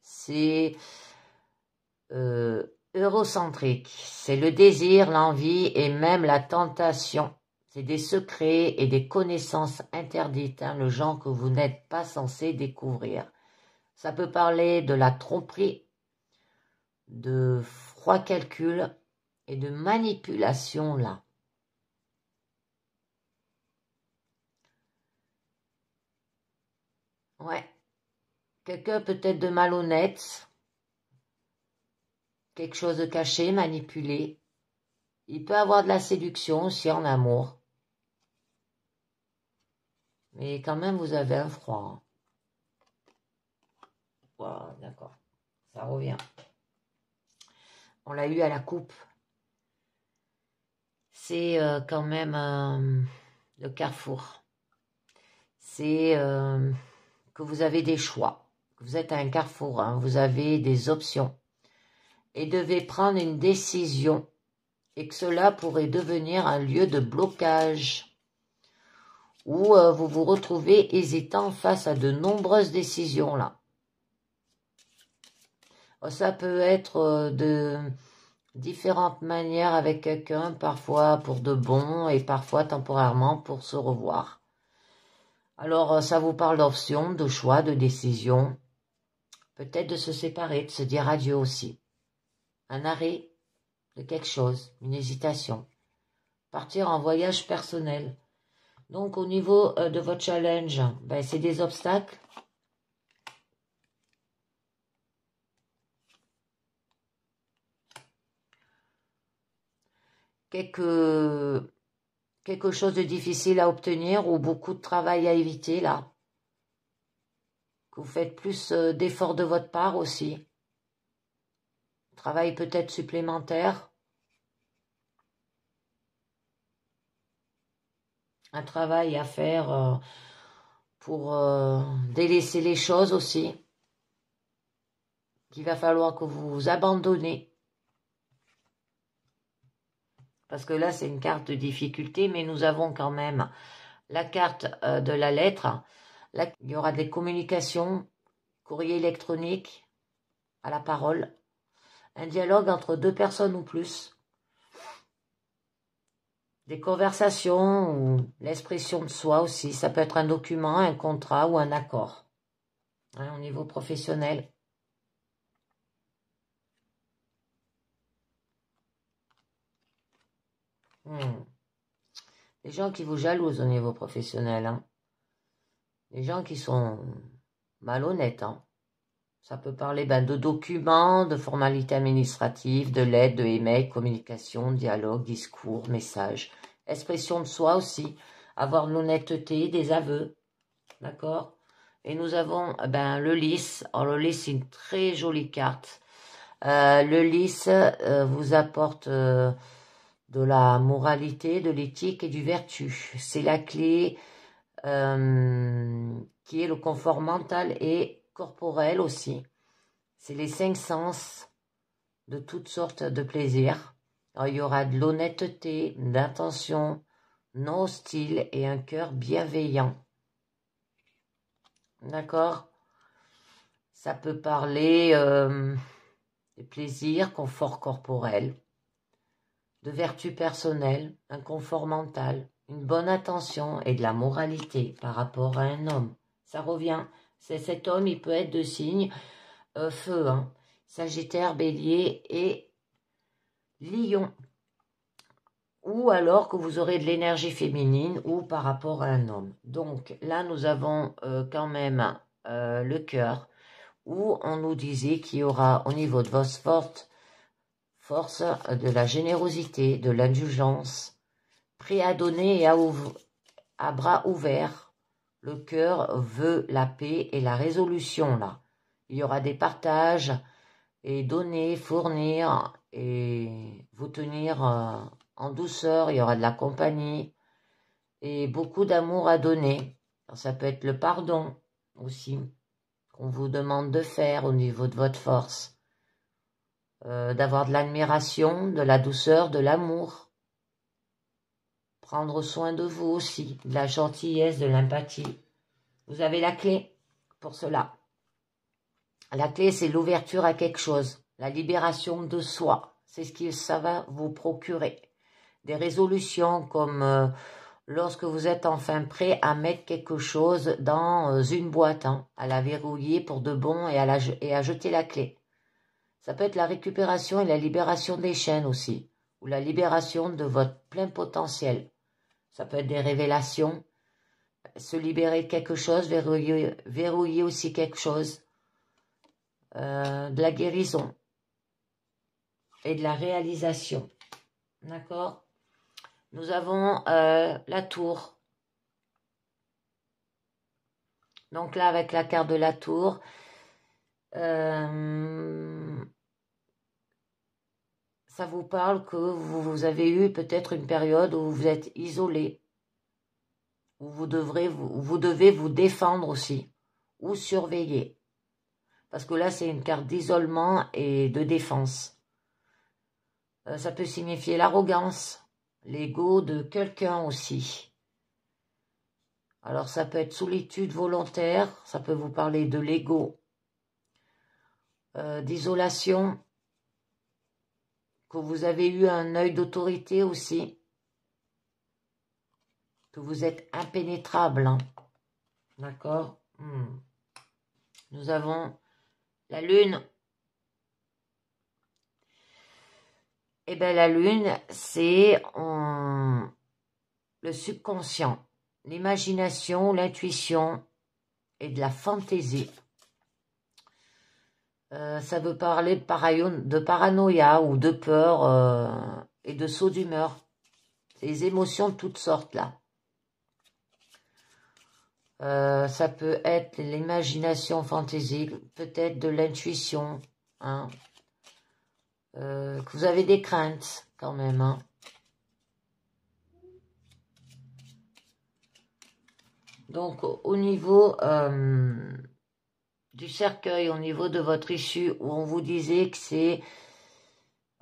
c'est eurocentrique. C'est le désir, l'envie et même la tentation. C'est des secrets et des connaissances interdites, le genre que vous n'êtes pas censé découvrir. Ça peut parler de la tromperie, de froid calcul et de manipulation là. Ouais. Quelqu'un peut-être de malhonnête, quelque chose de caché, manipulé. Il peut avoir de la séduction aussi en amour. Mais quand même, vous avez un froid. Wow, d'accord. Ça revient. On l'a eu à la coupe. C'est quand même le carrefour. C'est que vous avez des choix. Vous êtes à un carrefour. Vous avez des options. Et devez prendre une décision. Et que cela pourrait devenir un lieu de blocage. Où vous vous retrouvez hésitant face à de nombreuses décisions là. Ça peut être de différentes manières avec quelqu'un, parfois pour de bon et parfois temporairement pour se revoir. Alors, ça vous parle d'options, de choix, de décisions, peut-être de se séparer, de se dire adieu aussi. Un arrêt de quelque chose, une hésitation. Partir en voyage personnel. Donc, au niveau de votre challenge, ben, c'est des obstacles. Quelque chose de difficile à obtenir ou beaucoup de travail à éviter, là. Que vous faites plus d'efforts de votre part aussi. Travail peut-être supplémentaire. un travail à faire pour délaisser les choses aussi. Qu'il va falloir que vous vous abandonnez. Parce que là, c'est une carte de difficulté, mais nous avons quand même la carte de la lettre. Là, il y aura des communications, courrier électronique, à la parole, un dialogue entre deux personnes ou plus, des conversations ou l'expression de soi aussi. Ça peut être un document, un contrat ou un accord, hein, au niveau professionnel. Les gens qui vous jalousent au niveau professionnel, hein. Les gens qui sont malhonnêtes, hein. Ça peut parler de documents, de formalités administratives, de lettres, de emails, communication, dialogue, discours, messages, expression de soi aussi, avoir de l'honnêteté, des aveux, d'accord? Et nous avons le lys. Alors le lys, c'est une très jolie carte. Le lys vous apporte de la moralité, de l'éthique et du vertu. C'est la clé qui est le confort mental et corporel aussi. C'est les 5 sens de toutes sortes de plaisirs. Alors, il y aura de l'honnêteté, d'intention, non hostile et un cœur bienveillant. D'accord? Ça peut parler des plaisirs, confort corporel, de vertu personnelle, un confort mental, une bonne attention et de la moralité par rapport à un homme. Ça revient. C'est cet homme, il peut être de signe feu, hein. Sagittaire, Bélier et Lion. Ou alors que vous aurez de l'énergie féminine ou par rapport à un homme. Donc là, nous avons quand même le cœur où on nous disait qu'il y aura au niveau de votre force de la générosité, de l'indulgence, prêt à donner et à bras ouverts. Le cœur veut la paix et la résolution là. Il y aura des partages et donner, fournir et vous tenir en douceur. Il y aura de la compagnie et beaucoup d'amour à donner. Alors, ça peut être le pardon aussi qu'on vous demande de faire au niveau de votre force. D'avoir de l'admiration, de la douceur, de l'amour. Prendre soin de vous aussi, de la gentillesse, de l'empathie. Vous avez la clé pour cela. La clé, c'est l'ouverture à quelque chose, la libération de soi. C'est ce que ça va vous procurer. Des résolutions comme lorsque vous êtes enfin prêt à mettre quelque chose dans une boîte, hein, à la verrouiller pour de bon et à jeter la clé. Ça peut être la récupération et la libération des chaînes aussi, ou la libération de votre plein potentiel. Ça peut être des révélations, se libérer de quelque chose, verrouiller aussi quelque chose. De la guérison et de la réalisation. D'accord? Nous avons la tour. Donc là, avec la carte de la tour, ça vous parle que vous avez eu peut-être une période où vous êtes isolé, où vous devez vous défendre aussi, ou surveiller. Parce que là, c'est une carte d'isolement et de défense. Ça peut signifier l'arrogance, l'ego de quelqu'un aussi. Alors, ça peut être solitude volontaire, ça peut vous parler de l'ego, d'isolation, que vous avez eu un œil d'autorité aussi, que vous êtes impénétrable, hein. D'accord? Nous avons la lune. Eh bien, la lune, c'est le subconscient, l'imagination, l'intuition et de la fantaisie. Ça veut parler de paranoïa ou de peur et de saut d'humeur. Des émotions de toutes sortes, là. Ça peut être l'imagination fantaisie, peut-être de l'intuition, hein. Que vous avez des craintes, quand même, hein. Donc, au niveau du cercueil, au niveau de votre issue, où on vous disait que c'est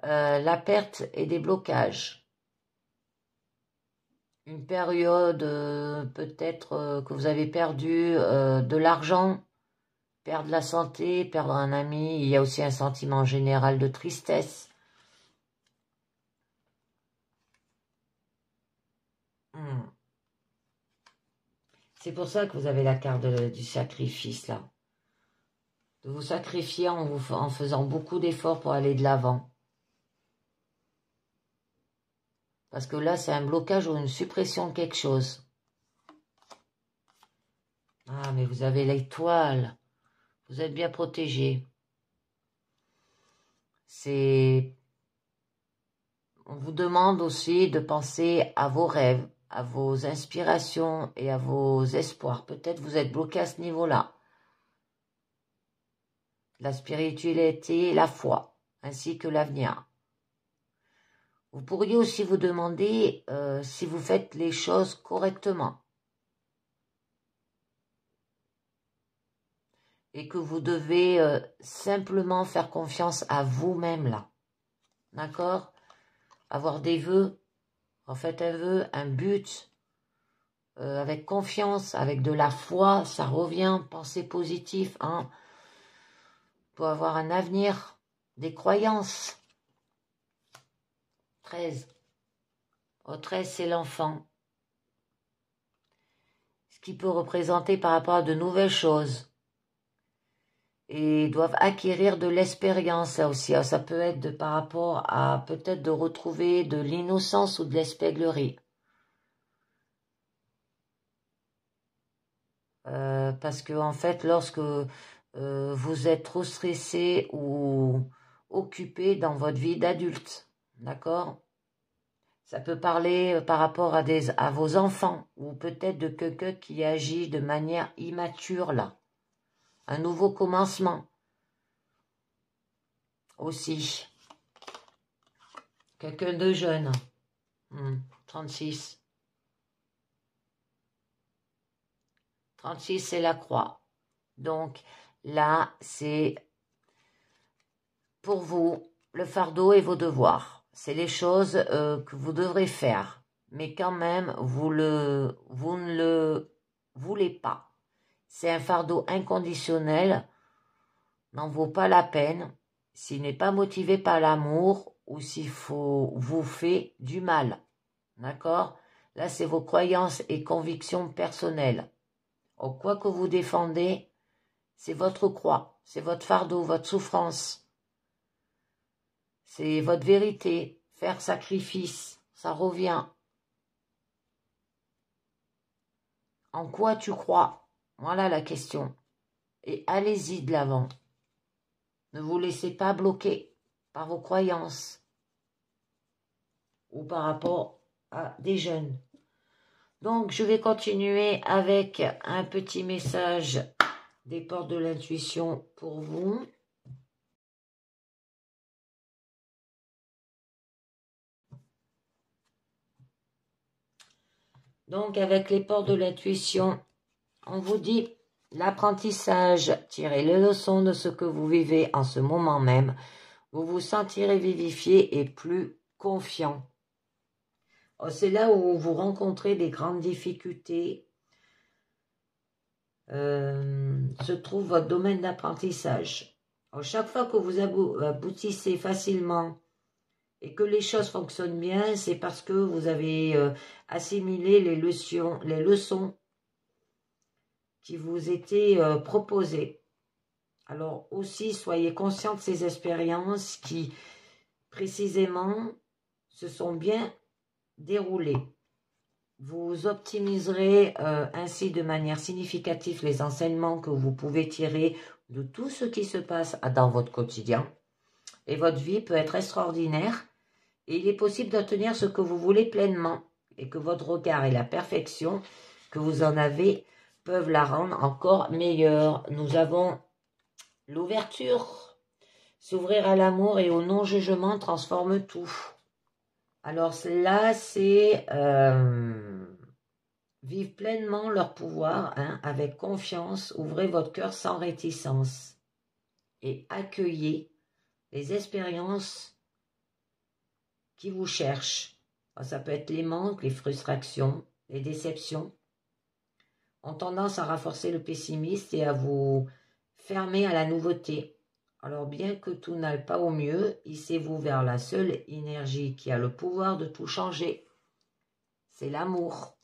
la perte et des blocages. Une période peut-être que vous avez perdu de l'argent, perdre la santé, perdre un ami. Il y a aussi un sentiment général de tristesse. C'est pour ça que vous avez la carte du sacrifice, là. De vous sacrifier en faisant beaucoup d'efforts pour aller de l'avant. Parce que là, c'est un blocage ou une suppression de quelque chose. Ah, mais vous avez l'étoile. Vous êtes bien protégé. On vous demande aussi de penser à vos rêves, à vos inspirations et à vos espoirs. Peut-être vous êtes bloqué à ce niveau-là. La spiritualité, la foi, ainsi que l'avenir. Vous pourriez aussi vous demander si vous faites les choses correctement. Et que vous devez simplement faire confiance à vous-même là. D'accord? Avoir des vœux, en fait un vœu, un but, avec confiance, avec de la foi, ça revient, pensée positive, hein. Pour avoir un avenir, des croyances. 13. Au 13, c'est l'enfant. Ce qui peut représenter par rapport à de nouvelles choses. Et doivent acquérir de l'expérience, ça aussi. Ça peut être par rapport à peut-être de retrouver de l'innocence ou de l'espièglerie. Parce que en fait, lorsque vous êtes trop stressé ou occupé dans votre vie d'adulte, d'accord? Ça peut parler par rapport à vos enfants ou peut-être de quelqu'un qui agit de manière immature là. Un nouveau commencement aussi. Quelqu'un de jeune. 36. 36, c'est la croix. Donc là, c'est pour vous le fardeau et vos devoirs. C'est les choses que vous devrez faire. Mais quand même, vous ne le voulez pas. C'est un fardeau inconditionnel. N'en vaut pas la peine. S'il n'est pas motivé par l'amour ou s'il vous fait du mal. D'accord? Là, c'est vos croyances et convictions personnelles. Quoi que vous défendez, c'est votre croix, c'est votre fardeau, votre souffrance. C'est votre vérité. Faire sacrifice, ça revient. En quoi tu crois? Voilà la question. Et allez-y de l'avant. Ne vous laissez pas bloquer par vos croyances ou par rapport à des jeunes. Donc, je vais continuer avec un petit message des portes de l'intuition pour vous. Donc, avec les portes de l'intuition, on vous dit l'apprentissage, tirez les leçons de ce que vous vivez en ce moment même. Vous vous sentirez vivifié et plus confiant. C'est là où vous rencontrez des grandes difficultés. Se trouve votre domaine d'apprentissage. Chaque fois que vous aboutissez facilement et que les choses fonctionnent bien, c'est parce que vous avez assimilé les leçons qui vous étaient proposées. Alors aussi, soyez conscient de ces expériences qui, précisément, se sont bien déroulées. Vous optimiserez ainsi de manière significative les enseignements que vous pouvez tirer de tout ce qui se passe dans votre quotidien. Et votre vie peut être extraordinaire. Et il est possible d'obtenir ce que vous voulez pleinement. Et que votre regard et la perfection que vous en avez peuvent la rendre encore meilleure. Nous avons l'ouverture. S'ouvrir à l'amour et au non-jugement transforme tout. Alors là, c'est vivent pleinement leur pouvoir, hein, avec confiance. Ouvrez votre cœur sans réticence et accueillez les expériences qui vous cherchent. Ça peut être les manques, les frustrations, les déceptions, ont tendance à renforcer le pessimisme et à vous fermer à la nouveauté. Alors bien que tout n'aille pas au mieux, hissez-vous vers la seule énergie qui a le pouvoir de tout changer. C'est l'amour.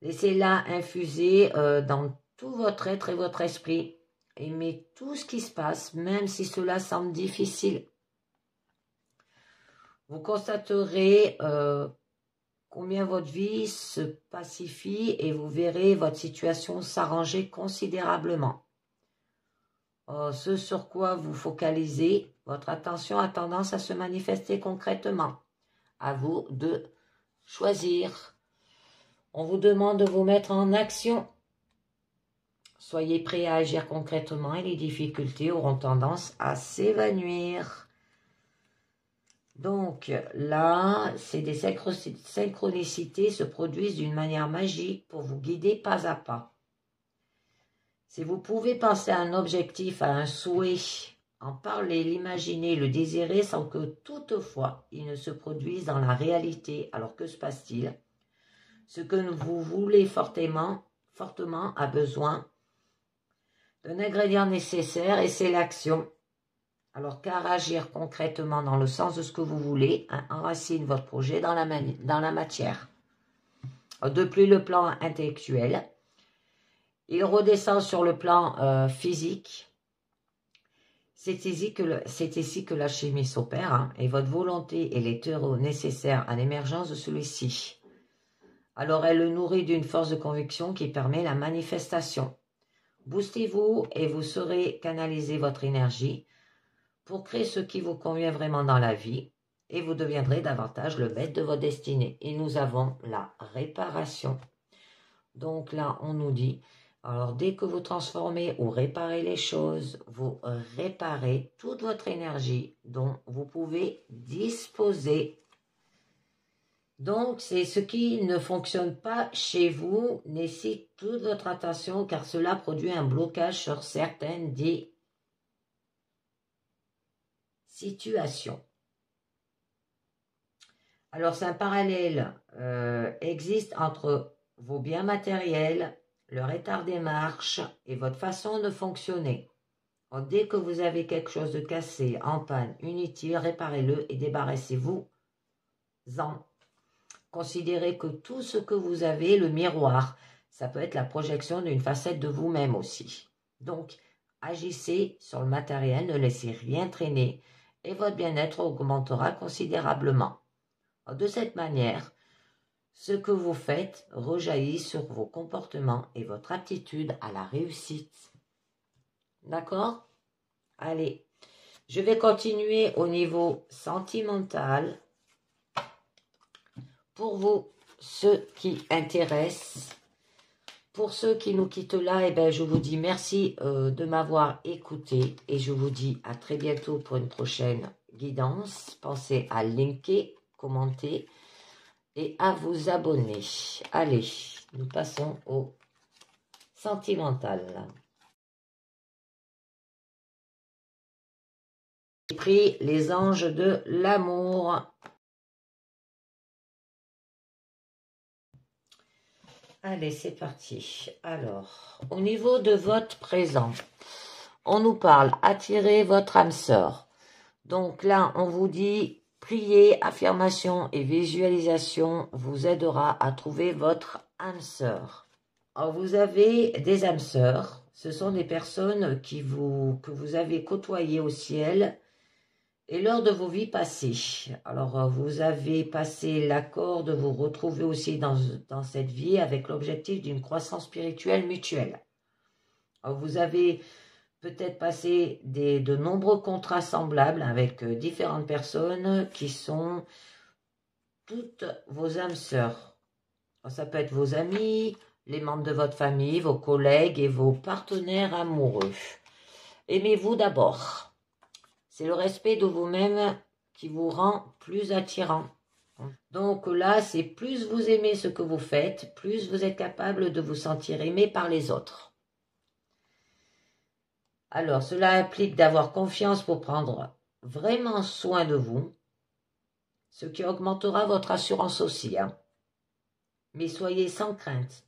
Laissez-la infuser dans tout votre être et votre esprit. Aimez tout ce qui se passe, même si cela semble difficile. Vous constaterez combien votre vie se pacifie et vous verrez votre situation s'arranger considérablement. Ce sur quoi vous focalisez, votre attention a tendance à se manifester concrètement. À vous de choisir. On vous demande de vous mettre en action. Soyez prêts à agir concrètement et les difficultés auront tendance à s'évanouir. Donc là, c'est des synchronicités se produisent d'une manière magique pour vous guider pas à pas. Si vous pouvez penser à un objectif, à un souhait, en parler, l'imaginer, le désirer sans que toutefois il ne se produise dans la réalité, alors que se passe-t-il? Ce que vous voulez fortement a besoin d'un ingrédient nécessaire et c'est l'action. Alors car agir concrètement dans le sens de ce que vous voulez, hein, enracine votre projet dans la matière. Depuis le plan intellectuel, il redescend sur le plan physique. C'est ici que la chimie s'opère, hein, et votre volonté est les terreaux nécessaires à l'émergence de celui-ci. Alors elle le nourrit d'une force de conviction qui permet la manifestation. Boostez-vous et vous saurez canaliser votre énergie pour créer ce qui vous convient vraiment dans la vie et vous deviendrez davantage le maître de votre destinée. Et nous avons la réparation. Donc là, on nous dit, alors dès que vous transformez ou réparez les choses, vous réparez toute votre énergie dont vous pouvez disposer. Donc, c'est ce qui ne fonctionne pas chez vous, nécessite toute votre attention car cela produit un blocage sur certaines des situations. Alors, c'est un parallèle existe entre vos biens matériels, leur état de démarche et votre façon de fonctionner. Alors, dès que vous avez quelque chose de cassé, en panne, inutile, réparez-le et débarrassez-vous-en. Considérez que tout ce que vous avez, le miroir, ça peut être la projection d'une facette de vous-même aussi. Donc, agissez sur le matériel, ne laissez rien traîner et votre bien-être augmentera considérablement. De cette manière, ce que vous faites rejaillit sur vos comportements et votre aptitude à la réussite. D'accord? Allez, je vais continuer au niveau sentimental. Pour vous, ceux qui intéressent, pour ceux qui nous quittent là, eh ben, je vous dis merci de m'avoir écouté et je vous dis à très bientôt pour une prochaine guidance. Pensez à linker, commenter et à vous abonner. Allez, nous passons au sentimental. J'ai pris les anges de l'amour. Allez, c'est parti. Alors, au niveau de votre présent, on nous parle attirer votre âme sœur. Donc là, on vous dit prier, affirmation et visualisation vous aidera à trouver votre âme sœur. Alors, vous avez des âmes sœurs. Ce sont des personnes que vous avez côtoyées au ciel et lors de vos vies passées. Alors, vous avez passé l'accord de vous retrouver aussi dans cette vie avec l'objectif d'une croissance spirituelle mutuelle. Alors, vous avez peut-être passé de nombreux contrats semblables avec différentes personnes qui sont toutes vos âmes sœurs. Alors, ça peut être vos amis, les membres de votre famille, vos collègues et vos partenaires amoureux. Aimez-vous d'abord. C'est le respect de vous-même qui vous rend plus attirant. Donc là, c'est plus vous aimez ce que vous faites, plus vous êtes capable de vous sentir aimé par les autres. Alors, cela implique d'avoir confiance pour prendre vraiment soin de vous, ce qui augmentera votre assurance aussi. Mais soyez sans crainte,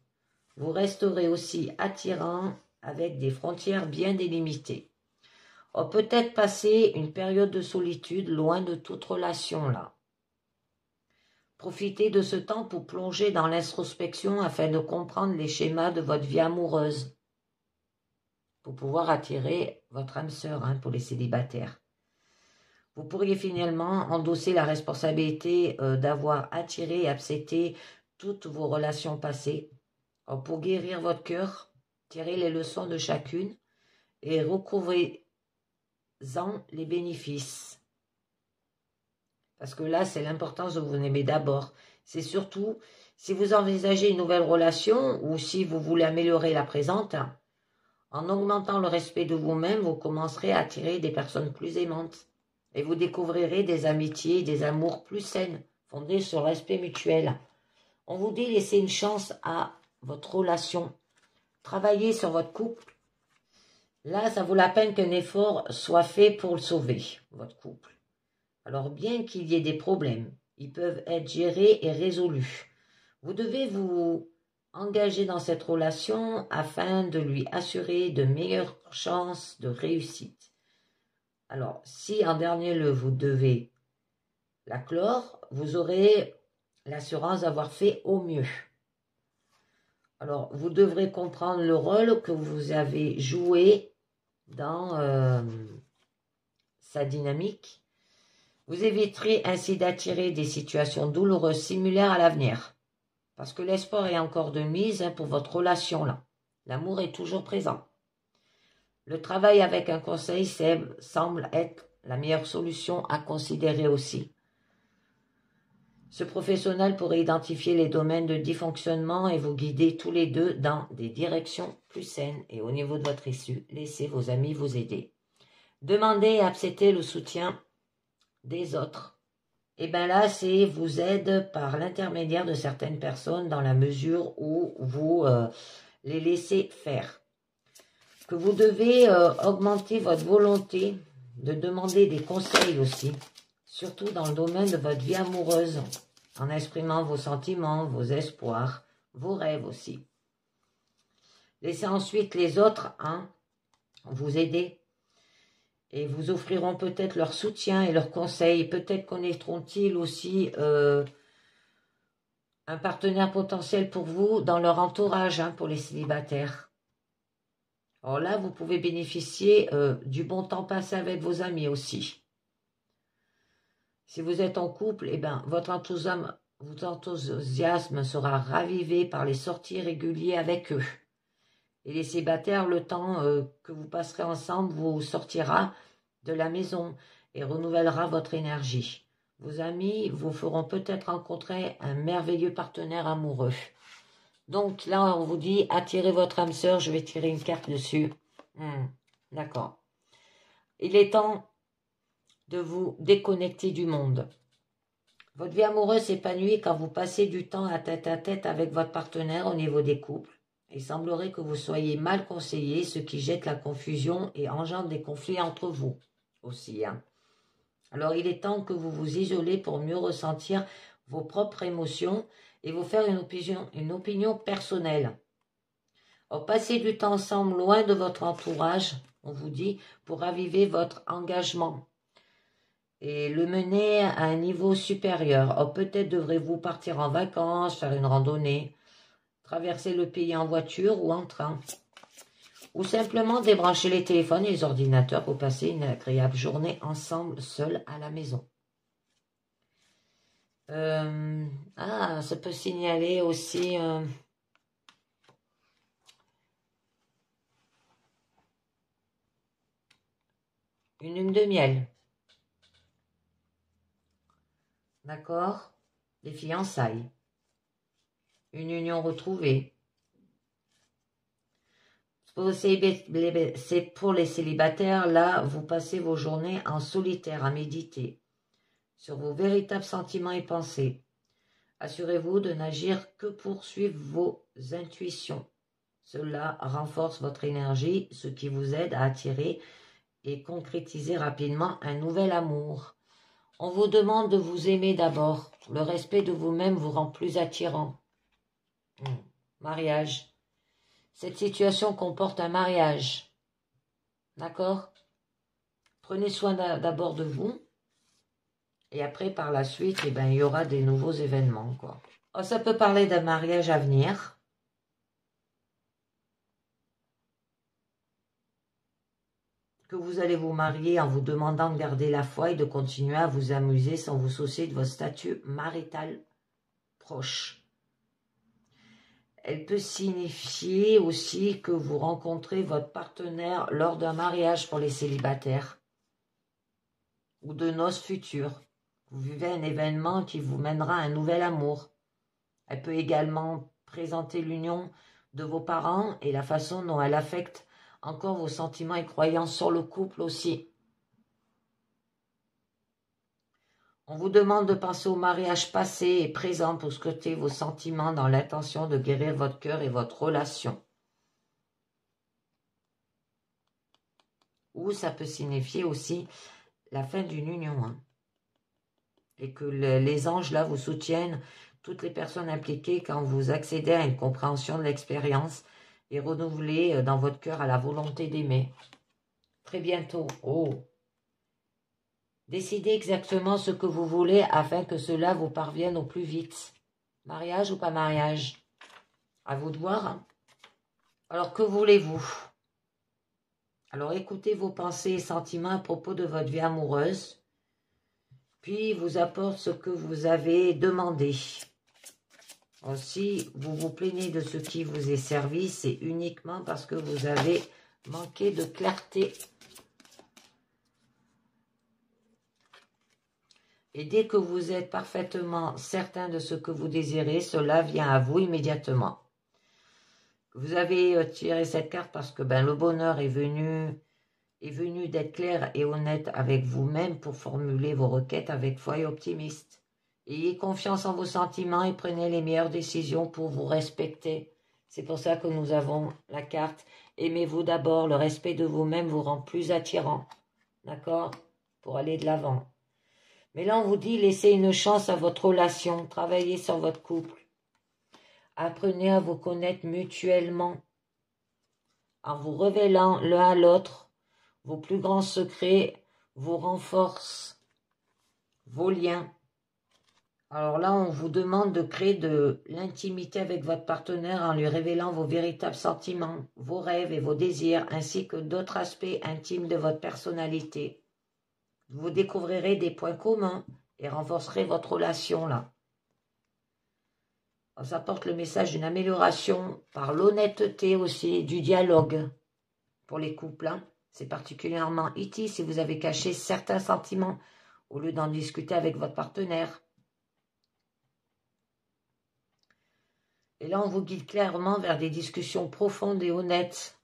vous resterez aussi attirant avec des frontières bien délimitées. Peut-être passer une période de solitude loin de toute relation là. Profitez de ce temps pour plonger dans l'introspection afin de comprendre les schémas de votre vie amoureuse, pour pouvoir attirer votre âme sœur pour les célibataires. Vous pourriez finalement endosser la responsabilité d'avoir attiré et accepté toutes vos relations passées. Pour guérir votre cœur, tirez les leçons de chacune et recouvrez-en les bénéfices. Parce que là, c'est l'importance de vous aimer d'abord. C'est surtout, si vous envisagez une nouvelle relation ou si vous voulez améliorer la présente, en augmentant le respect de vous-même, vous commencerez à attirer des personnes plus aimantes. Et vous découvrirez des amitiés, des amours plus saines, fondées sur le respect mutuel. On vous dit, laissez une chance à votre relation. Travaillez sur votre couple. Là, ça vaut la peine qu'un effort soit fait pour le sauver, votre couple. Alors, bien qu'il y ait des problèmes, ils peuvent être gérés et résolus. Vous devez vous engager dans cette relation afin de lui assurer de meilleures chances de réussite. Alors, si en dernier lieu vous devez la clore, vous aurez l'assurance d'avoir fait au mieux. Alors, vous devrez comprendre le rôle que vous avez joué dans sa dynamique. Vous éviterez ainsi d'attirer des situations douloureuses similaires à l'avenir. Parce que l'espoir est encore de mise pour votre relation là. L'amour est toujours présent. Le travail avec un conseil semble être la meilleure solution à considérer aussi. Ce professionnel pourrait identifier les domaines de dysfonctionnement et vous guider tous les deux dans des directions plus saines. Et au niveau de votre issue, laissez vos amis vous aider. Demandez et acceptez le soutien des autres. Et bien là, c'est vous aide par l'intermédiaire de certaines personnes dans la mesure où vous les laissez faire. Que vous devez augmenter votre volonté de demander des conseils aussi, surtout dans le domaine de votre vie amoureuse, en exprimant vos sentiments, vos espoirs, vos rêves aussi. Laissez ensuite les autres vous aider. Et vous offriront peut-être leur soutien et leurs conseils. Peut-être connaîtront-ils aussi un partenaire potentiel pour vous dans leur entourage, pour les célibataires. Alors là, vous pouvez bénéficier du bon temps passé avec vos amis aussi. Si vous êtes en couple, votre enthousiasme sera ravivé par les sorties régulières avec eux. Et les célibataires, le temps que vous passerez ensemble vous sortira de la maison et renouvellera votre énergie. Vos amis vous feront peut-être rencontrer un merveilleux partenaire amoureux. Donc là, on vous dit, attirez votre âme sœur, je vais tirer une carte dessus. D'accord. Il est temps de vous déconnecter du monde. Votre vie amoureuse s'épanouit quand vous passez du temps à tête avec votre partenaire au niveau des couples. Il semblerait que vous soyez mal conseillé, ce qui jette la confusion et engendre des conflits entre vous aussi. Alors, il est temps que vous vous isolez pour mieux ressentir vos propres émotions et vous faire une opinion personnelle. Passez du temps ensemble loin de votre entourage, on vous dit, pour raviver votre engagement et le mener à un niveau supérieur. Peut-être devrez-vous partir en vacances, faire une randonnée, traverser le pays en voiture ou en train. Ou simplement débrancher les téléphones et les ordinateurs pour passer une agréable journée ensemble, seuls à la maison. Ça peut signaler aussi une lune de miel. D'accord? Des fiançailles. Une union retrouvée. C'est pour les célibataires, là, vous passez vos journées en solitaire à méditer. sur vos véritables sentiments et pensées. Assurez-vous de n'agir que pour suivre vos intuitions. Cela renforce votre énergie, ce qui vous aide à attirer et concrétiser rapidement un nouvel amour. On vous demande de vous aimer d'abord. Le respect de vous-même vous rend plus attirant. Mariage. Cette situation comporte un mariage. D'accord? Prenez soin d'abord de vous. Et après, par la suite, eh ben, il y aura des nouveaux événements, quoi. Alors, ça peut parler d'un mariage à venir. Que vous allez vous marier en vous demandant de garder la foi et de continuer à vous amuser sans vous soucier de votre statut marital proche. Elle peut signifier aussi que vous rencontrez votre partenaire lors d'un mariage pour les célibataires ou de noces futures. Vous vivez un événement qui vous mènera à un nouvel amour. Elle peut également présenter l'union de vos parents et la façon dont elle affecte encore vos sentiments et croyances sur le couple aussi. On vous demande de penser au mariage passé et présent pour scruter vos sentiments dans l'intention de guérir votre cœur et votre relation. Ou ça peut signifier aussi la fin d'une union. Hein. Et que les anges là vous soutiennent, toutes les personnes impliquées, quand vous accédez à une compréhension de l'expérience et renouvelez dans votre cœur à la volonté d'aimer. Très bientôt. Oh! Décidez exactement ce que vous voulez afin que cela vous parvienne au plus vite. Mariage ou pas mariage? À vous de voir. Alors, que voulez-vous? Alors, écoutez vos pensées et sentiments à propos de votre vie amoureuse. Puis, vous apporte ce que vous avez demandé. Si vous vous plaignez de ce qui vous est servi, c'est uniquement parce que vous avez manqué de clarté. Et dès que vous êtes parfaitement certain de ce que vous désirez, cela vient à vous immédiatement. Vous avez tiré cette carte parce que le bonheur est venu d'être clair et honnête avec vous-même pour formuler vos requêtes avec foi et optimiste. Ayez confiance en vos sentiments et prenez les meilleures décisions pour vous respecter. C'est pour ça que nous avons la carte. Aimez-vous d'abord, le respect de vous-même vous rend plus attirant. D'accord? Pour aller de l'avant. Mais là, on vous dit, laissez une chance à votre relation, travaillez sur votre couple. Apprenez à vous connaître mutuellement, en vous révélant l'un à l'autre. Vos plus grands secrets vous renforcent vos liens. Alors là, on vous demande de créer de l'intimité avec votre partenaire en lui révélant vos véritables sentiments, vos rêves et vos désirs, ainsi que d'autres aspects intimes de votre personnalité. Vous découvrirez des points communs et renforcerez votre relation là. Ça porte le message d'une amélioration par l'honnêteté aussi, du dialogue pour les couples. Hein. C'est particulièrement utile si vous avez caché certains sentiments au lieu d'en discuter avec votre partenaire. Et là, on vous guide clairement vers des discussions profondes et honnêtes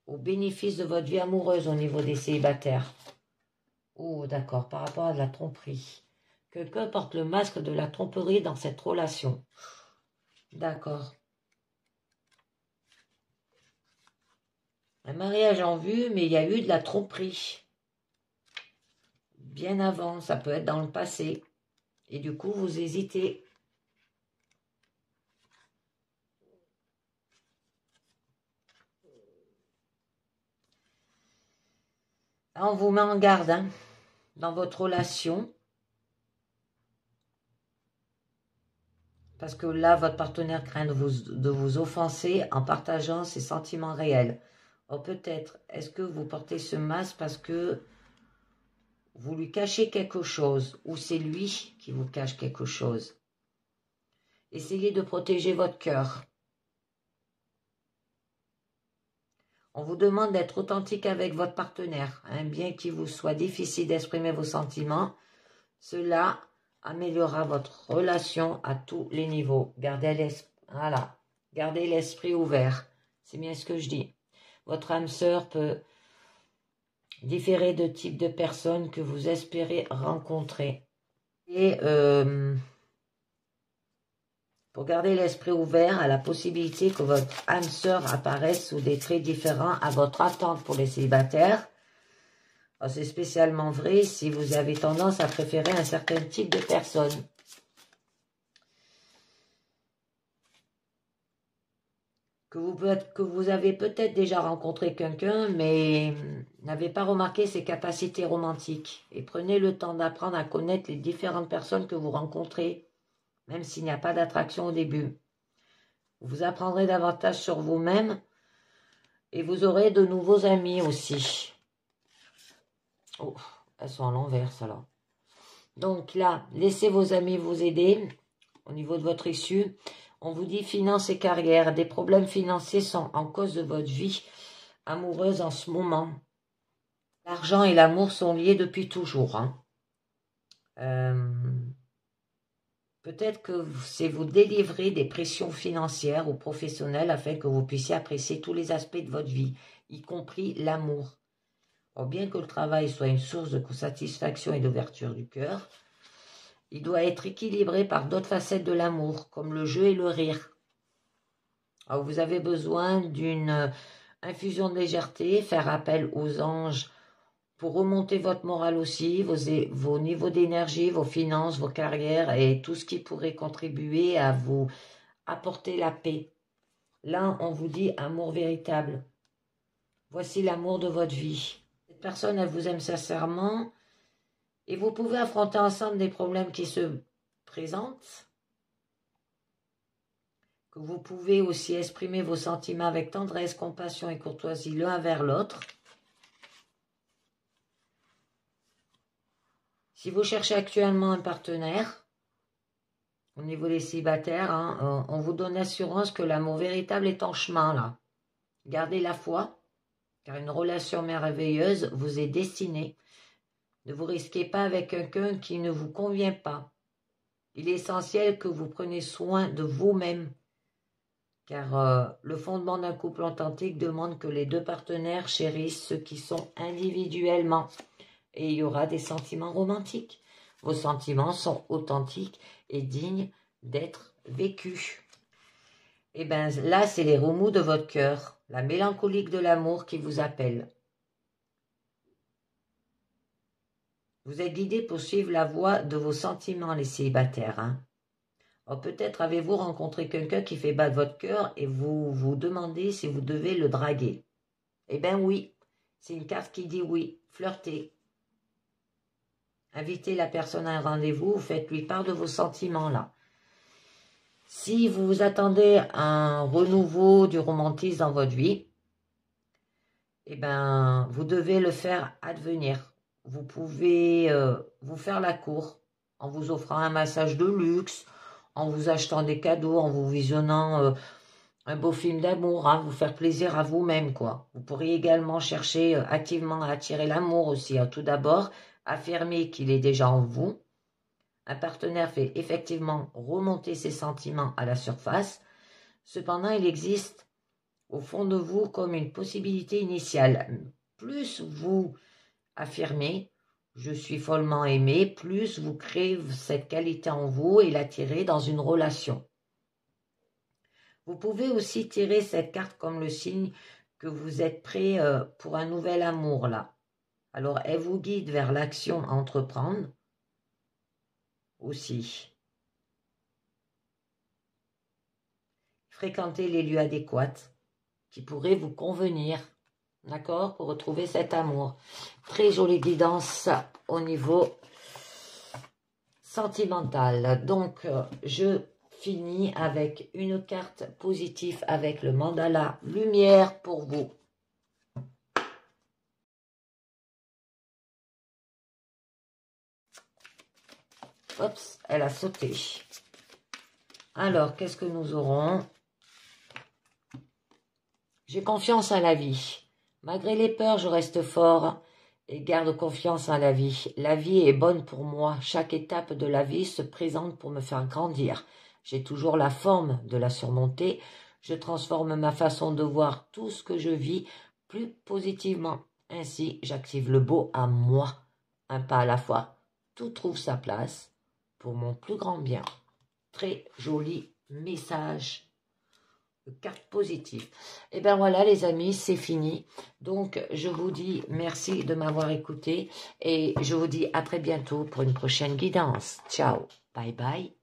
au bénéfice de votre vie amoureuse au niveau des célibataires. Oh, d'accord, par rapport à de la tromperie. Quelqu'un porte le masque de la tromperie dans cette relation. D'accord. Un mariage en vue, mais il y a eu de la tromperie. Bien avant, ça peut être dans le passé. Et du coup, vous hésitez. Là, on vous met en garde hein, dans votre relation. Parce que là, votre partenaire craint de vous offenser en partageant ses sentiments réels. Or peut-être, est-ce que vous portez ce masque parce que vous lui cachez quelque chose ou c'est lui qui vous cache quelque chose? Essayez de protéger votre cœur. On vous demande d'être authentique avec votre partenaire. Hein, bien qu'il vous soit difficile d'exprimer vos sentiments, cela améliorera votre relation à tous les niveaux. Gardez l'esprit ouvert. C'est bien ce que je dis. Votre âme sœur peut différer de type de personnes que vous espérez rencontrer. Et pour garder l'esprit ouvert à la possibilité que votre âme sœur apparaisse sous des traits différents à votre attente pour les célibataires. C'est spécialement vrai si vous avez tendance à préférer un certain type de personne. Que vous avez peut-être déjà rencontré quelqu'un, mais n'avez pas remarqué ses capacités romantiques. Et prenez le temps d'apprendre à connaître les différentes personnes que vous rencontrez, même s'il n'y a pas d'attraction au début. Vous apprendrez davantage sur vous-même et vous aurez de nouveaux amis aussi. Oh, elles sont à l'envers, celles-là. Donc là, laissez vos amis vous aider au niveau de votre issue. On vous dit finances et carrière. Des problèmes financiers sont en cause de votre vie amoureuse en ce moment. L'argent et l'amour sont liés depuis toujours. Hein. Peut-être que c'est vous délivrer des pressions financières ou professionnelles afin que vous puissiez apprécier tous les aspects de votre vie, y compris l'amour. Bien que le travail soit une source de satisfaction et d'ouverture du cœur, il doit être équilibré par d'autres facettes de l'amour, comme le jeu et le rire. Alors, vous avez besoin d'une infusion de légèreté, faire appel aux anges pour remonter votre morale aussi, vos niveaux d'énergie, vos finances, vos carrières et tout ce qui pourrait contribuer à vous apporter la paix. Là, on vous dit amour véritable. Voici l'amour de votre vie. Cette personne, elle vous aime sincèrement et vous pouvez affronter ensemble des problèmes qui se présentent. Que vous pouvez aussi exprimer vos sentiments avec tendresse, compassion et courtoisie l'un vers l'autre. Si vous cherchez actuellement un partenaire, au niveau des célibataires, hein, on vous donne l'assurance que l'amour véritable est en chemin là. Gardez la foi, car une relation merveilleuse vous est destinée. Ne vous risquez pas avec quelqu'un qui ne vous convient pas. Il est essentiel que vous preniez soin de vous-même, car le fondement d'un couple authentique demande que les deux partenaires chérissent ceux qui sont individuellement. Et il y aura des sentiments romantiques. Vos sentiments sont authentiques et dignes d'être vécus. Et bien là, c'est les remous de votre cœur, la mélancolique de l'amour qui vous appelle. Vous êtes guidés pour suivre la voie de vos sentiments, les célibataires. Hein. Peut-être avez-vous rencontré quelqu'un qui fait battre votre cœur et vous vous demandez si vous devez le draguer. Eh bien oui, c'est une carte qui dit oui, flirtez. Invitez la personne à un rendez-vous, faites-lui part de vos sentiments là. Si vous attendez un renouveau du romantisme dans votre vie, eh ben, vous devez le faire advenir. Vous pouvez vous faire la cour en vous offrant un massage de luxe, en vous achetant des cadeaux, en vous visionnant un beau film d'amour, hein, vous faire plaisir à vous-même, quoi. Vous pourriez également chercher activement à attirer l'amour aussi. Hein. Tout d'abord, affirmer qu'il est déjà en vous. Un partenaire fait effectivement remonter ses sentiments à la surface. Cependant, il existe au fond de vous comme une possibilité initiale. Plus vous affirmez « je suis follement aimé », plus vous créez cette qualité en vous et l'attirez dans une relation. Vous pouvez aussi tirer cette carte comme le signe que vous êtes prêt pour un nouvel amour là. Alors, elle vous guide vers l'action à entreprendre aussi. Fréquentez les lieux adéquats qui pourraient vous convenir, d'accord, pour retrouver cet amour. Très jolie guidance au niveau sentimental. Donc, je finis avec une carte positive avec le mandala lumière pour vous. Oups, elle a sauté. Alors, qu'est-ce que nous aurons? J'ai confiance en la vie. Malgré les peurs, je reste fort et garde confiance en la vie. La vie est bonne pour moi. Chaque étape de la vie se présente pour me faire grandir. J'ai toujours la forme de la surmonter. Je transforme ma façon de voir tout ce que je vis plus positivement. Ainsi, j'active le beau à moi. Un pas à la fois. Tout trouve sa place. pour mon plus grand bien. Très joli message. Carte positive. Et bien voilà les amis, c'est fini. Donc je vous dis merci de m'avoir écouté et je vous dis à très bientôt pour une prochaine guidance. Ciao, bye bye.